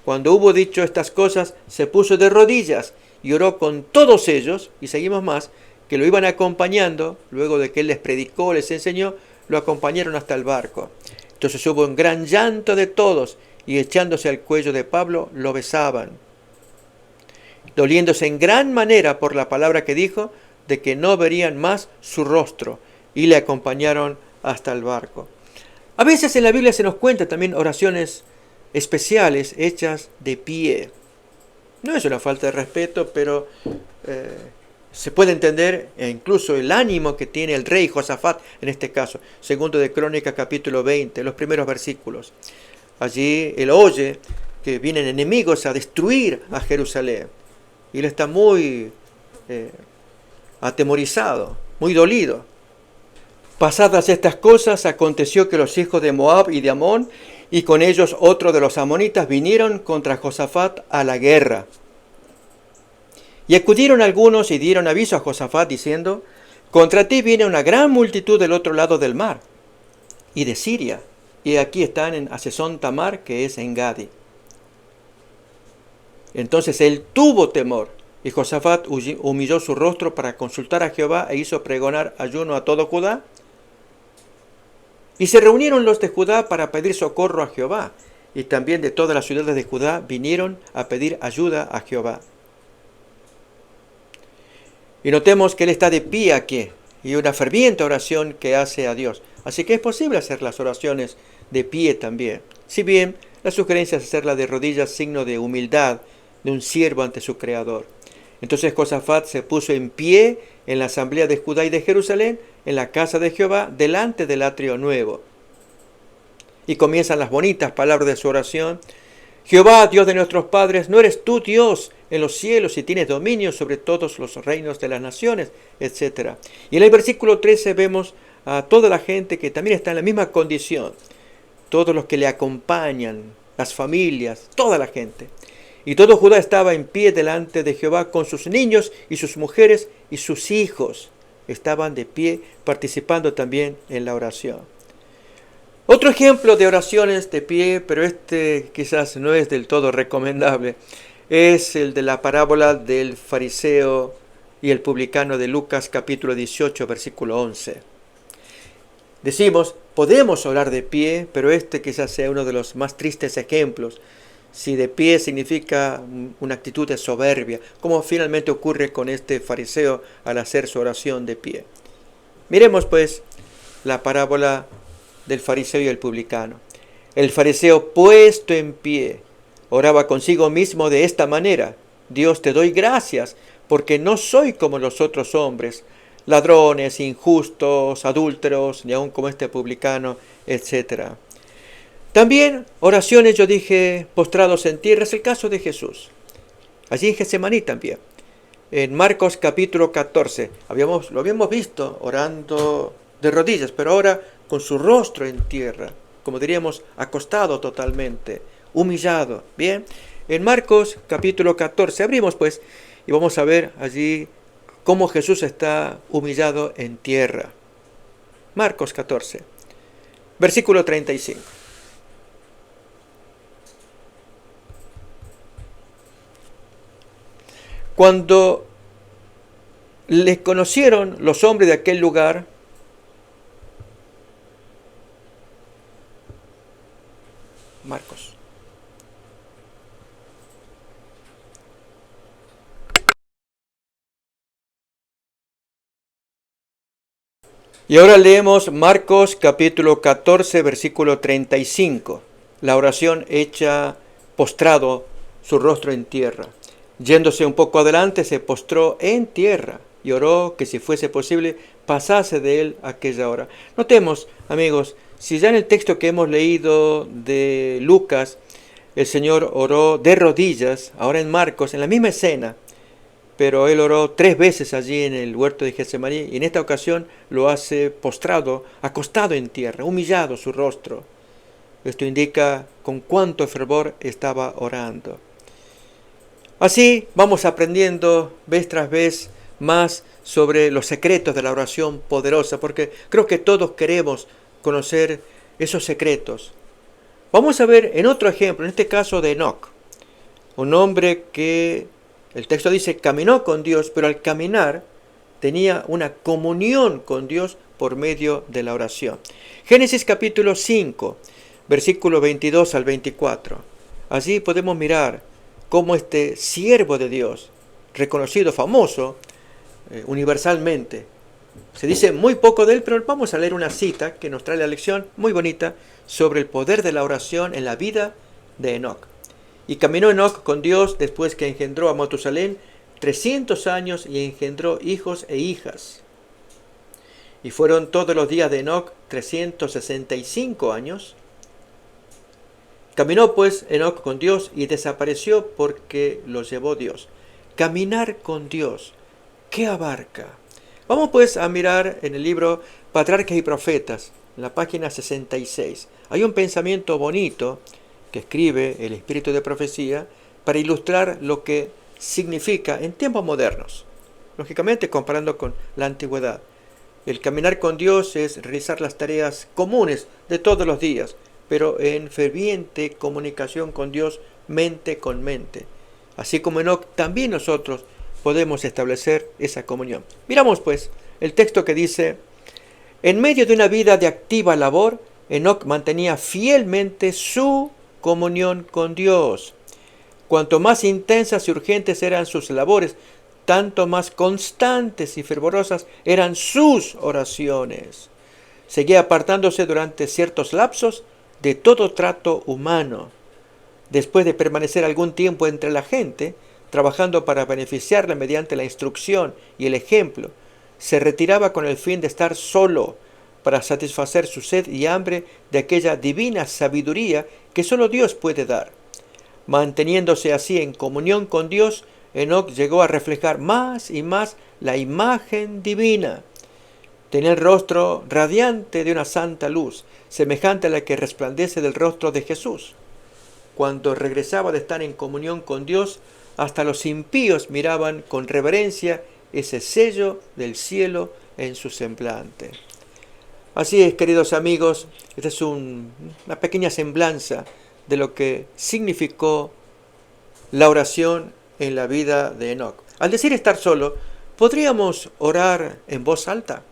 [SPEAKER 1] Cuando hubo dicho estas cosas, se puso de rodillas y oró con todos ellos, y seguimos más, que lo iban acompañando. Luego de que él les predicó, les enseñó, lo acompañaron hasta el barco. Entonces hubo un gran llanto de todos, y echándose al cuello de Pablo, lo besaban, doliéndose en gran manera por la palabra que dijo, de que no verían más su rostro, y le acompañaron hasta el barco. A veces en la Biblia se nos cuenta también oraciones especiales hechas de pie. No es una falta de respeto, pero se puede entender incluso el ánimo que tiene el rey Josafat en este caso. Segundo de Crónicas capítulo 20, los primeros versículos. Allí él oye que vienen enemigos a destruir a Jerusalén. Y él está muy atemorizado, muy dolido. Pasadas estas cosas, aconteció que los hijos de Moab y de Amón, y con ellos otro de los amonitas, vinieron contra Josafat a la guerra. Y acudieron algunos y dieron aviso a Josafat, diciendo: contra ti viene una gran multitud del otro lado del mar, y de Siria, y aquí están en Hasezón Tamar, que es en Gadi. Entonces él tuvo temor, y Josafat humilló su rostro para consultar a Jehová, e hizo pregonar ayuno a todo Judá. Y se reunieron los de Judá para pedir socorro a Jehová, y también de todas las ciudades de Judá vinieron a pedir ayuda a Jehová. Y notemos que él está de pie aquí, y una ferviente oración que hace a Dios. Así que es posible hacer las oraciones de pie también. Si bien la sugerencia es hacerla de rodillas, signo de humildad de un siervo ante su Creador. Entonces Josafat se puso en pie en la asamblea de Judá y de Jerusalén, en la casa de Jehová, delante del atrio nuevo. Y comienzan las bonitas palabras de su oración. Jehová, Dios de nuestros padres, ¿no eres tú Dios en los cielos y tienes dominio sobre todos los reinos de las naciones? Etcétera. Y en el versículo 13 vemos a toda la gente que también está en la misma condición. Todos los que le acompañan, las familias, toda la gente. Y todo Judá estaba en pie delante de Jehová con sus niños y sus mujeres y sus hijos. Estaban de pie participando también en la oración. Otro ejemplo de oraciones de pie, pero este quizás no es del todo recomendable, es el de la parábola del fariseo y el publicano de Lucas capítulo 18, versículo 11. Decimos, podemos orar de pie, pero este quizás sea uno de los más tristes ejemplos. Si de pie significa una actitud de soberbia, como finalmente ocurre con este fariseo al hacer su oración de pie. Miremos pues la parábola del fariseo y el publicano. El fariseo, puesto en pie, oraba consigo mismo de esta manera: Dios, te doy gracias, porque no soy como los otros hombres, ladrones, injustos, adúlteros, y aún como este publicano, etc. También oraciones, yo dije, postrados en tierra, es el caso de Jesús. Allí en Getsemaní también. En Marcos capítulo 14, lo habíamos visto orando de rodillas, pero ahora con su rostro en tierra, como diríamos, acostado totalmente, humillado. Bien, en Marcos capítulo 14, abrimos pues y vamos a ver allí cómo Jesús está humillado en tierra. Marcos 14, versículo 35. Cuando les conocieron los hombres de aquel lugar, Marcos. Y ahora leemos Marcos capítulo 14, versículo 35. La oración hecha postrado, su rostro en tierra. Yéndose un poco adelante, se postró en tierra y oró que si fuese posible pasase de él aquella hora. Notemos, amigos, si ya en el texto que hemos leído de Lucas, el Señor oró de rodillas, ahora en Marcos, en la misma escena, pero él oró 3 veces allí en el huerto de Getsemaní y en esta ocasión lo hace postrado, acostado en tierra, humillado su rostro. Esto indica con cuánto fervor estaba orando. Así vamos aprendiendo vez tras vez más sobre los secretos de la oración poderosa, porque creo que todos queremos conocer esos secretos. Vamos a ver en otro ejemplo, en este caso de Enoc, un hombre que el texto dice caminó con Dios, pero al caminar tenía una comunión con Dios por medio de la oración. Génesis capítulo 5, versículo 22 al 24. Allí podemos mirar cómo este siervo de Dios, reconocido, famoso, universalmente, se dice muy poco de él, pero vamos a leer una cita que nos trae la lección muy bonita sobre el poder de la oración en la vida de Enoc. Y caminó Enoc con Dios después que engendró a Matusalén 300 años y engendró hijos e hijas. Y fueron todos los días de Enoc 365 años. Caminó pues Enoc con Dios y desapareció porque lo llevó Dios. Caminar con Dios, ¿qué abarca? Vamos pues a mirar en el libro Patriarcas y Profetas, en la página 66. Hay un pensamiento bonito que escribe el Espíritu de Profecía para ilustrar lo que significa en tiempos modernos, lógicamente comparando con la antigüedad. El caminar con Dios es realizar las tareas comunes de todos los días, pero en ferviente comunicación con Dios, mente con mente. Así como Enoc, también nosotros podemos establecer esa comunión. Miramos pues el texto que dice: en medio de una vida de activa labor, Enoc mantenía fielmente su comunión con Dios. Cuanto más intensas y urgentes eran sus labores, tanto más constantes y fervorosas eran sus oraciones. Seguía apartándose durante ciertos lapsos de todo trato humano. Después de permanecer algún tiempo entre la gente, trabajando para beneficiarla mediante la instrucción y el ejemplo, se retiraba con el fin de estar solo, para satisfacer su sed y hambre de aquella divina sabiduría que solo Dios puede dar. Manteniéndose así en comunión con Dios, Enoc llegó a reflejar más y más la imagen divina. Tenía el rostro radiante de una santa luz, semejante a la que resplandece del rostro de Jesús. Cuando regresaba de estar en comunión con Dios, hasta los impíos miraban con reverencia ese sello del cielo en su semblante. Así es, queridos amigos, esta es una pequeña semblanza de lo que significó la oración en la vida de Enoc. Al decir estar solo, ¿podríamos orar en voz alta?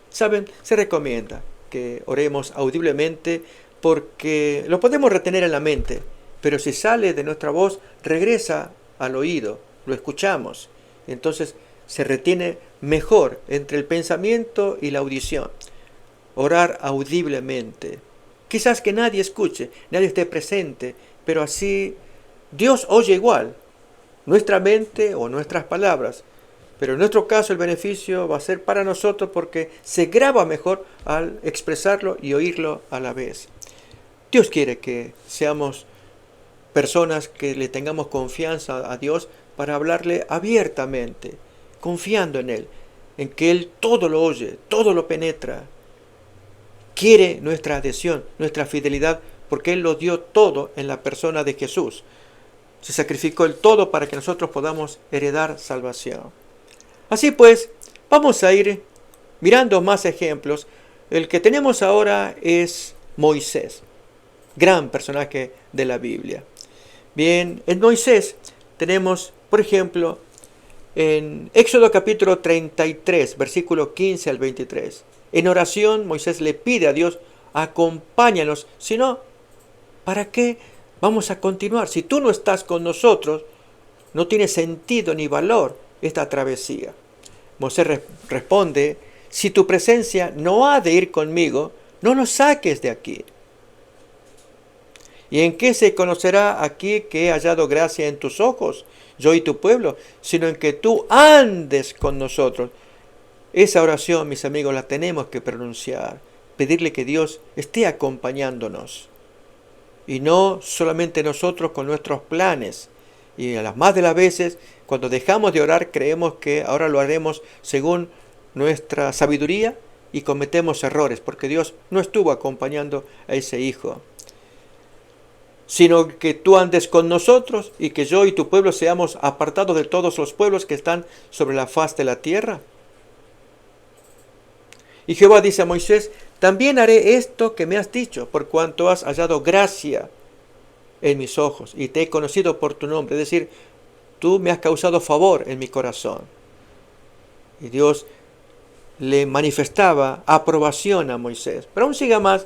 [SPEAKER 1] Saben, se recomienda que oremos audiblemente porque lo podemos retener en la mente, pero si sale de nuestra voz, regresa al oído, lo escuchamos. Entonces se retiene mejor entre el pensamiento y la audición. Orar audiblemente. Quizás que nadie escuche, nadie esté presente, pero así Dios oye igual nuestra mente o nuestras palabras. Pero en nuestro caso el beneficio va a ser para nosotros porque se graba mejor al expresarlo y oírlo a la vez. Dios quiere que seamos personas que le tengamos confianza a Dios para hablarle abiertamente, confiando en Él, en que Él todo lo oye, todo lo penetra. Quiere nuestra adhesión, nuestra fidelidad, porque Él lo dio todo en la persona de Jesús. Se sacrificó el todo para que nosotros podamos heredar salvación. Así pues, vamos a ir mirando más ejemplos. El que tenemos ahora es Moisés, gran personaje de la Biblia. Bien, en Moisés tenemos, por ejemplo, en Éxodo capítulo 33, versículo 15 al 23. En oración, Moisés le pide a Dios, acompáñanos, si no, ¿para qué vamos a continuar? Si tú no estás con nosotros, no tiene sentido ni valor esta travesía. Moisés responde, si tu presencia no ha de ir conmigo, no nos saques de aquí. ¿Y en qué se conocerá aquí que he hallado gracia en tus ojos, yo y tu pueblo? Sino en que tú andes con nosotros. Esa oración, mis amigos, la tenemos que pronunciar. Pedirle que Dios esté acompañándonos. Y no solamente nosotros con nuestros planes. Y a las más de las veces, cuando dejamos de orar, creemos que ahora lo haremos según nuestra sabiduría y cometemos errores, porque Dios no estuvo acompañando a ese hijo. Sino que tú andes con nosotros y que yo y tu pueblo seamos apartados de todos los pueblos que están sobre la faz de la tierra. Y Jehová dice a Moisés, también haré esto que me has dicho, por cuanto has hallado gracia en mis ojos y te he conocido por tu nombre. Es decir, tú me has causado favor en mi corazón. Y Dios le manifestaba aprobación a Moisés. Pero aún siga más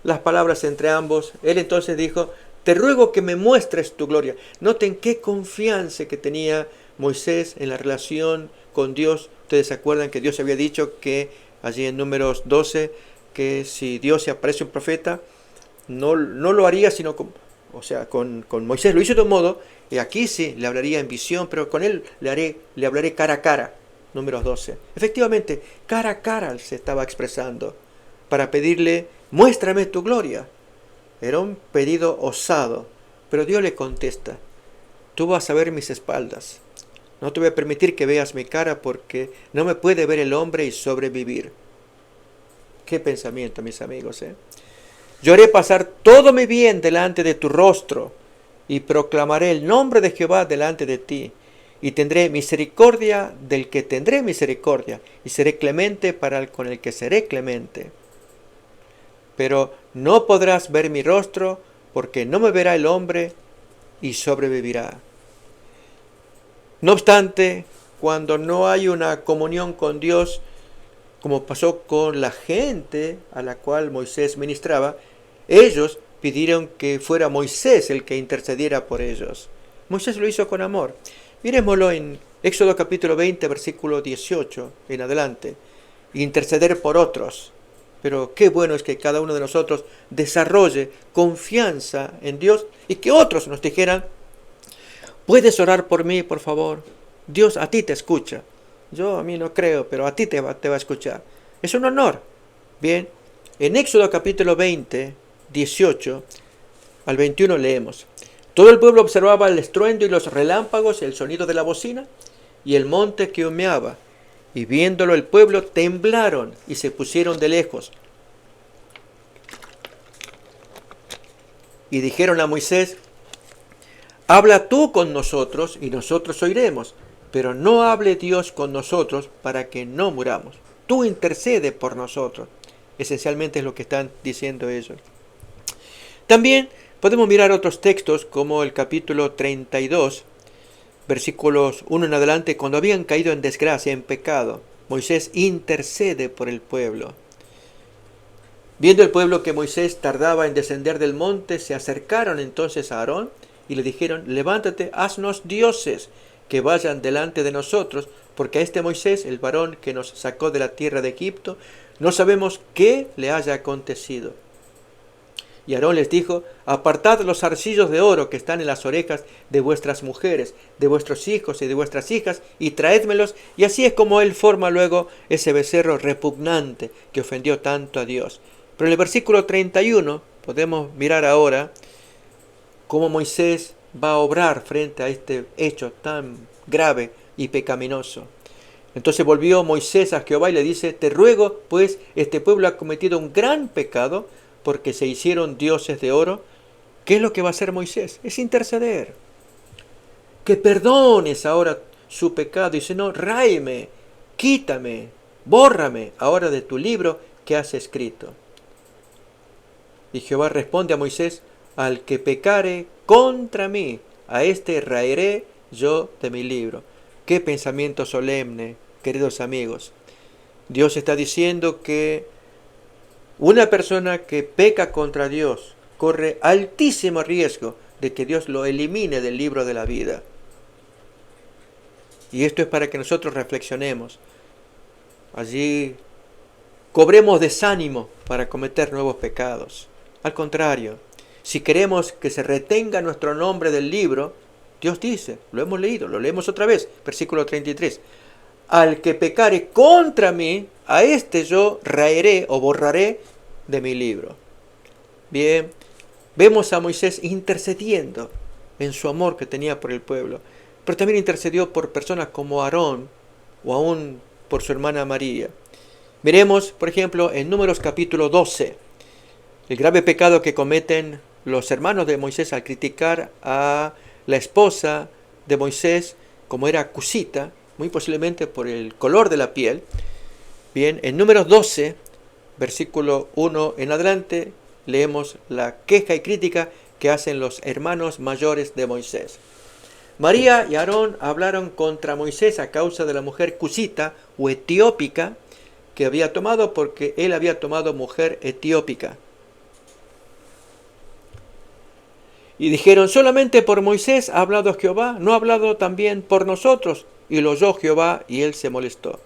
[SPEAKER 1] las palabras entre ambos. Él entonces dijo, te ruego que me muestres tu gloria. Noten qué confianza que tenía Moisés en la relación con Dios. Ustedes se acuerdan que Dios había dicho que allí en Números 12, que si Dios se aparece un profeta, no lo haría sino con Moisés. Lo hizo de un modo, y aquí sí le hablaría en visión, pero con él le hablaré cara a cara. Números 12. Efectivamente, cara a cara se estaba expresando para pedirle, muéstrame tu gloria. Era un pedido osado, pero Dios le contesta, tú vas a ver mis espaldas. No te voy a permitir que veas mi cara porque no me puede ver el hombre y sobrevivir. Qué pensamiento, mis amigos, ¿eh? Yo haré pasar todo mi bien delante de tu rostro y proclamaré el nombre de Jehová delante de ti. Y tendré misericordia del que tendré misericordia y seré clemente con el que seré clemente. Pero no podrás ver mi rostro porque no me verá el hombre y sobrevivirá. No obstante, cuando no hay una comunión con Dios, como pasó con la gente a la cual Moisés ministraba, ellos pidieron que fuera Moisés el que intercediera por ellos. Moisés lo hizo con amor. Miremoslo en Éxodo capítulo 20, versículo 18 en adelante. Interceder por otros. Pero qué bueno es que cada uno de nosotros desarrolle confianza en Dios y que otros nos dijeran, ¿puedes orar por mí, por favor? Dios a ti te escucha. Yo a mí no creo, pero a ti te va a escuchar. Es un honor. Bien, en Éxodo capítulo 20, 18 al 21 leemos. Todo el pueblo observaba el estruendo y los relámpagos, el sonido de la bocina y el monte que humeaba. Y viéndolo el pueblo temblaron y se pusieron de lejos. Y dijeron a Moisés, habla tú con nosotros y nosotros oiremos, pero no hable Dios con nosotros para que no muramos. Tú intercede por nosotros. Esencialmente es lo que están diciendo ellos. También podemos mirar otros textos como el capítulo 32, versículos 1 en adelante, cuando habían caído en desgracia, en pecado, Moisés intercede por el pueblo. Viendo el pueblo que Moisés tardaba en descender del monte, se acercaron entonces a Aarón y le dijeron, levántate, haznos dioses que vayan delante de nosotros, porque a este Moisés, el varón que nos sacó de la tierra de Egipto, no sabemos qué le haya acontecido. Y Aarón les dijo: apartad los zarcillos de oro que están en las orejas de vuestras mujeres, de vuestros hijos y de vuestras hijas, y traédmelos. Y así es como él forma luego ese becerro repugnante que ofendió tanto a Dios. Pero en el versículo 31 podemos mirar ahora cómo Moisés va a obrar frente a este hecho tan grave y pecaminoso. Entonces volvió Moisés a Jehová y le dice: te ruego, pues este pueblo ha cometido un gran pecado, porque se hicieron dioses de oro. ¿Qué es lo que va a hacer Moisés? Es interceder. Que perdones ahora su pecado. Y dice: no, ráeme, quítame, bórrame ahora de tu libro que has escrito. Y Jehová responde a Moisés: al que pecare contra mí, a este raeré yo de mi libro. Qué pensamiento solemne, queridos amigos. Dios está diciendo que una persona que peca contra Dios corre altísimo riesgo de que Dios lo elimine del libro de la vida. Y esto es para que nosotros reflexionemos. Allí cobremos desánimo para cometer nuevos pecados. Al contrario, si queremos que se retenga nuestro nombre del libro, Dios dice, lo hemos leído, lo leemos otra vez, versículo 33. Al que pecare contra mí, a este yo raeré o borraré de mi libro. Bien, vemos a Moisés intercediendo en su amor que tenía por el pueblo, pero también intercedió por personas como Aarón o aún por su hermana María. Miremos, por ejemplo, en Números capítulo 12, el grave pecado que cometen los hermanos de Moisés al criticar a la esposa de Moisés, como era cusita, muy posiblemente por el color de la piel. Bien, en Números 12, versículo 1 en adelante, leemos la queja y crítica que hacen los hermanos mayores de Moisés. María y Aarón hablaron contra Moisés a causa de la mujer cusita o etiópica que había tomado, porque él había tomado mujer etiópica. Y dijeron: solamente por Moisés ha hablado Jehová, ¿no ha hablado también por nosotros? Y lo oyó Jehová, y él se molestó.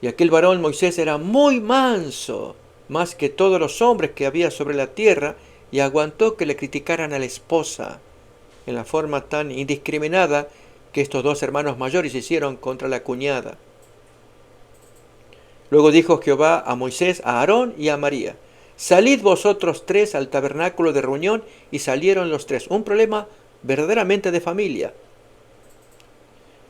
[SPEAKER 1] Y aquel varón Moisés era muy manso, más que todos los hombres que había sobre la tierra, y aguantó que le criticaran a la esposa, en la forma tan indiscriminada que estos dos hermanos mayores hicieron contra la cuñada. Luego dijo Jehová a Moisés, a Aarón y a María: salid vosotros tres al tabernáculo de reunión. Y salieron los tres. Un problema verdaderamente de familia.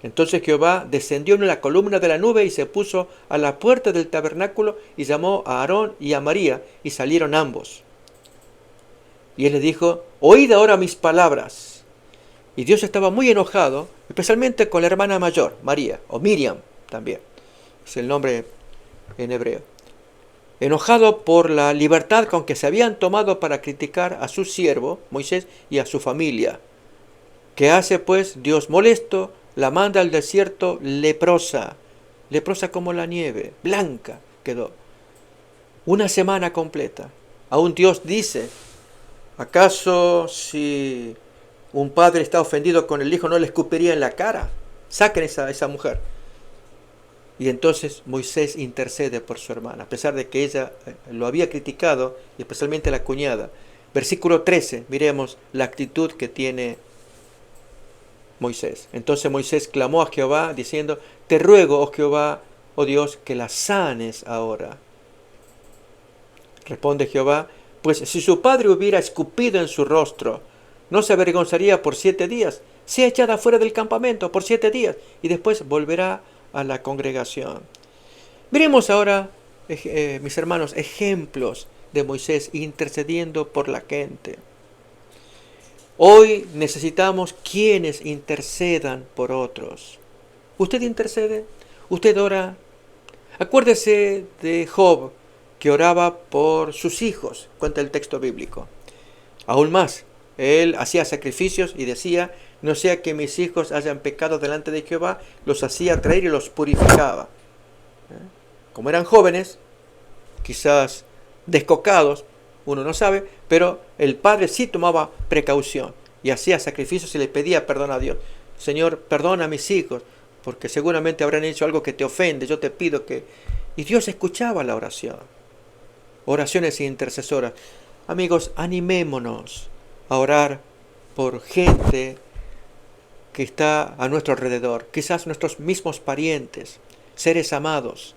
[SPEAKER 1] Entonces Jehová descendió en la columna de la nube y se puso a la puerta del tabernáculo y llamó a Aarón y a María, y salieron ambos. Y él les dijo: oíd ahora mis palabras. Y Dios estaba muy enojado, especialmente con la hermana mayor, María, o Miriam también, es el nombre en hebreo. Enojado por la libertad con que se habían tomado para criticar a su siervo, Moisés, y a su familia. ¿Qué hace pues Dios molesto? La manda al desierto leprosa, leprosa como la nieve, blanca quedó. Una semana completa. Aún Dios dice: ¿acaso si un padre está ofendido con el hijo no le escupiría en la cara? Saquen esa mujer. Y entonces Moisés intercede por su hermana, a pesar de que ella lo había criticado, y especialmente la cuñada. Versículo 13, miremos la actitud que tiene Moisés. Entonces Moisés clamó a Jehová diciendo: te ruego, oh Jehová, oh Dios, que la sanes ahora. Responde Jehová: pues si su padre hubiera escupido en su rostro, ¿no se avergonzaría por 7 días? Sea echada fuera del campamento por 7 días, y después volverá a la congregación. Miremos ahora, mis hermanos, ejemplos de Moisés intercediendo por la gente. Hoy necesitamos quienes intercedan por otros. ¿Usted intercede? ¿Usted ora? Acuérdese de Job, que oraba por sus hijos, cuenta el texto bíblico. Aún más, él hacía sacrificios y decía: no sea que mis hijos hayan pecado delante de Jehová. Los hacía traer y los purificaba. Como eran jóvenes, quizás descocados, uno no sabe, pero el padre sí tomaba precaución y hacía sacrificios y le pedía perdón a Dios. Señor, perdona a mis hijos, porque seguramente habrán hecho algo que te ofende. Yo te pido que... Y Dios escuchaba la oración. Oraciones intercesoras. Amigos, animémonos a orar por gente que está a nuestro alrededor, quizás nuestros mismos parientes, seres amados.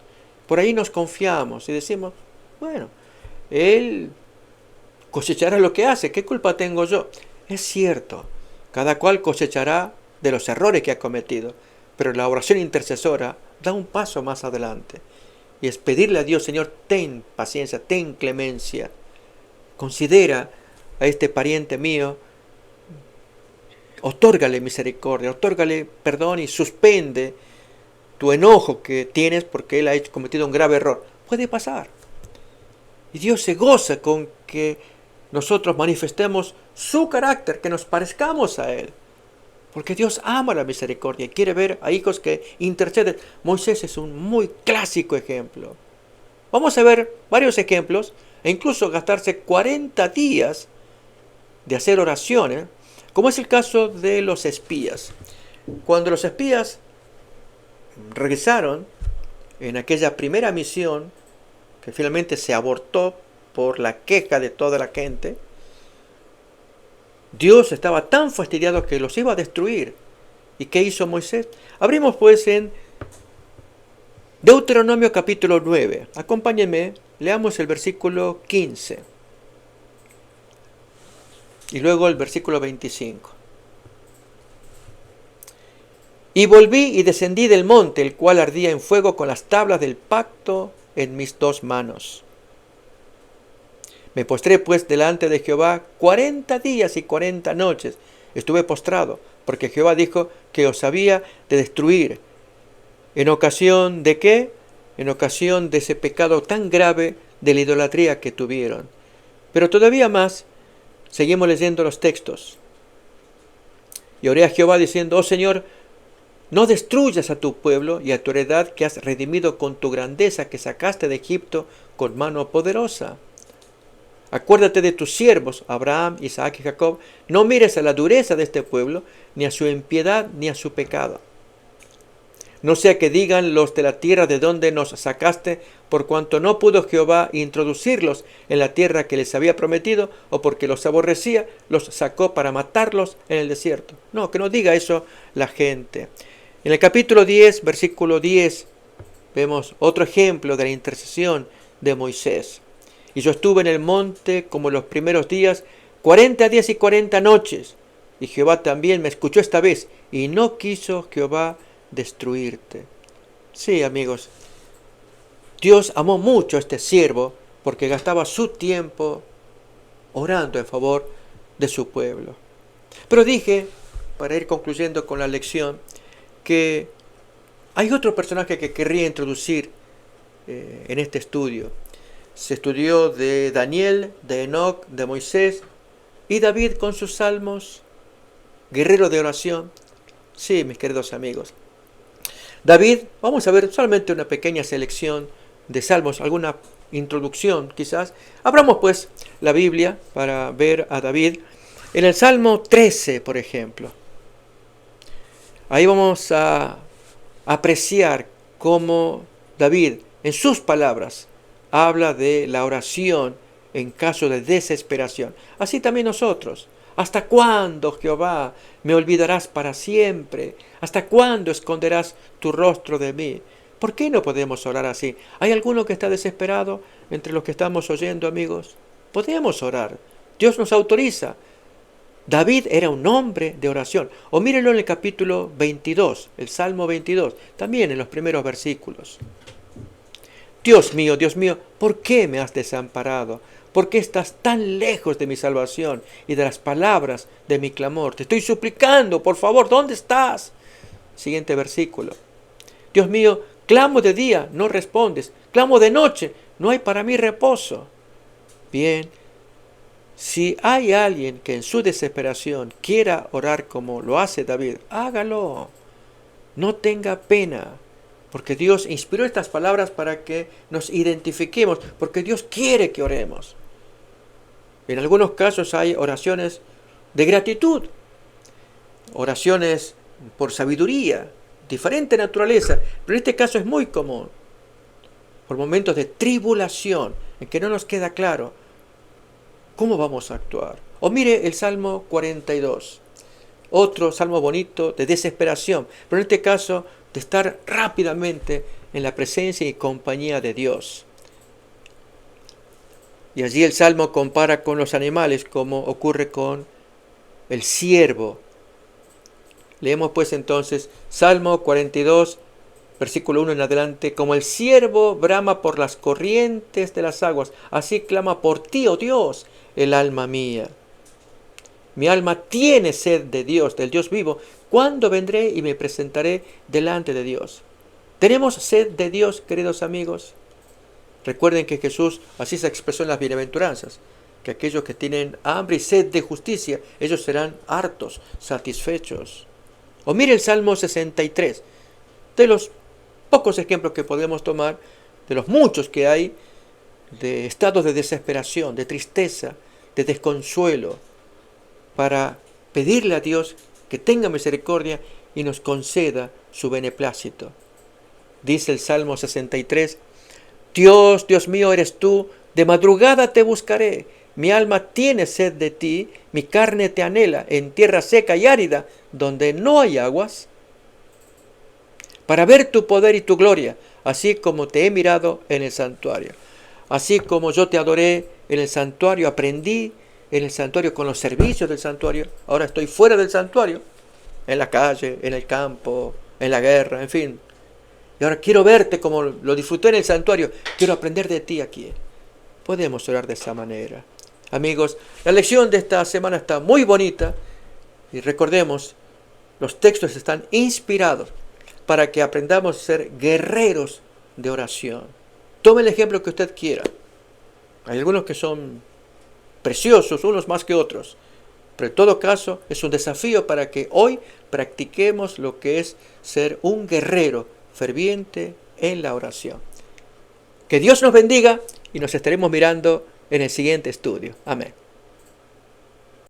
[SPEAKER 1] Por ahí nos confiamos y decimos, bueno, Él cosechará lo que hace, ¿qué culpa tengo yo? Es cierto, cada cual cosechará de los errores que ha cometido, pero la oración intercesora da un paso más adelante y es pedirle a Dios, Señor, ten paciencia, ten clemencia, considera a este pariente mío, otórgale misericordia, otórgale perdón y suspende tu enojo que tienes porque él ha cometido un grave error. Puede pasar. Y Dios se goza con que nosotros manifestemos su carácter, que nos parezcamos a Él. Porque Dios ama la misericordia y quiere ver a hijos que interceden. Moisés es un muy clásico ejemplo. Vamos a ver varios ejemplos e incluso gastarse 40 días de hacer oraciones, como es el caso de los espías. Cuando los espías regresaron en aquella primera misión, que finalmente se abortó por la queja de toda la gente, Dios estaba tan fastidiado que los iba a destruir. ¿Y qué hizo Moisés? Abrimos pues en Deuteronomio capítulo 9. Acompáñenme, leamos el versículo 15. Y luego el versículo 25. Y volví y descendí del monte, el cual ardía en fuego con las tablas del pacto en mis 2 manos. Me postré pues delante de Jehová 40 días y 40 noches. Estuve postrado, porque Jehová dijo que os había de destruir. ¿En ocasión de qué? En ocasión de ese pecado tan grave de la idolatría que tuvieron. Pero todavía más, seguimos leyendo los textos. Y oré a Jehová diciendo, oh Señor, no destruyas a tu pueblo y a tu heredad que has redimido con tu grandeza que sacaste de Egipto con mano poderosa. Acuérdate de tus siervos, Abraham, Isaac y Jacob. No mires a la dureza de este pueblo, ni a su impiedad, ni a su pecado. No sea que digan los de la tierra de donde nos sacaste, por cuanto no pudo Jehová introducirlos en la tierra que les había prometido, o porque los aborrecía, los sacó para matarlos en el desierto. No, que no diga eso la gente. En el capítulo 10, versículo 10, vemos otro ejemplo de la intercesión de Moisés. Y yo estuve en el monte como los primeros días, 40 días y 40 noches. Y Jehová también me escuchó esta vez, y no quiso Jehová destruirte. Sí, amigos, Dios amó mucho a este siervo porque gastaba su tiempo orando en favor de su pueblo. Pero dije, para ir concluyendo con la lección, que hay otro personaje que querría introducir en este estudio. Se estudió de Daniel, de Enoc, de Moisés y David con sus salmos, guerrero de oración. Sí, mis queridos amigos. David, vamos a ver solamente una pequeña selección de salmos, alguna introducción quizás. Abramos pues la Biblia para ver a David. En el Salmo 13, por ejemplo. Ahí vamos a apreciar cómo David, en sus palabras, habla de la oración en caso de desesperación. Así también nosotros. ¿Hasta cuándo, Jehová, me olvidarás para siempre? ¿Hasta cuándo esconderás tu rostro de mí? ¿Por qué no podemos orar así? ¿Hay alguno que está desesperado entre los que estamos oyendo, amigos? Podemos orar. Dios nos autoriza. David era un hombre de oración. O mírenlo en el capítulo 22, el Salmo 22, también en los primeros versículos. Dios mío, ¿por qué me has desamparado? ¿Por qué estás tan lejos de mi salvación y de las palabras de mi clamor? Te estoy suplicando, por favor, ¿dónde estás? Siguiente versículo. Dios mío, clamo de día, no respondes. Clamo de noche, no hay para mí reposo. Bien, si hay alguien que en su desesperación quiera orar como lo hace David, hágalo. No tenga pena. Porque Dios inspiró estas palabras para que nos identifiquemos, porque Dios quiere que oremos. En algunos casos hay oraciones de gratitud, oraciones por sabiduría, diferente naturaleza, pero en este caso es muy común. Por momentos de tribulación, en que no nos queda claro ¿cómo vamos a actuar? O mire el Salmo 42, otro salmo bonito de desesperación, pero en este caso de estar rápidamente en la presencia y compañía de Dios. Y allí el Salmo compara con los animales como ocurre con el siervo. Leemos pues entonces Salmo 42, versículo 1 en adelante. Como el siervo brama por las corrientes de las aguas, así clama por ti, oh Dios, el alma mía. Mi alma tiene sed de Dios, del Dios vivo. ¿Cuándo vendré y me presentaré delante de Dios? ¿Tenemos sed de Dios, queridos amigos? Recuerden que Jesús así se expresó en las bienaventuranzas, que aquellos que tienen hambre y sed de justicia, ellos serán hartos, satisfechos. O mire el Salmo 63, de los pocos ejemplos que podemos tomar, de los muchos que hay, de estados de desesperación, de tristeza, de desconsuelo, para pedirle a Dios que tenga misericordia y nos conceda su beneplácito. Dice el Salmo 63, Dios, Dios mío, eres tú, de madrugada te buscaré. Mi alma tiene sed de ti, mi carne te anhela en tierra seca y árida, donde no hay aguas, para ver tu poder y tu gloria, así como te he mirado en el santuario. Así como yo te adoré en el santuario, aprendí en el santuario con los servicios del santuario, ahora estoy fuera del santuario, en la calle, en el campo, en la guerra, en fin. Y ahora quiero verte como lo disfruté en el santuario. Quiero aprender de ti aquí. Podemos orar de esa manera. Amigos, la lección de esta semana está muy bonita. Y recordemos, los textos están inspirados para que aprendamos a ser guerreros de oración. Tome el ejemplo que usted quiera. Hay algunos que son preciosos, unos más que otros. Pero en todo caso, es un desafío para que hoy practiquemos lo que es ser un guerrero ferviente en la oración. Que Dios nos bendiga y nos estaremos mirando en el siguiente estudio. Amén.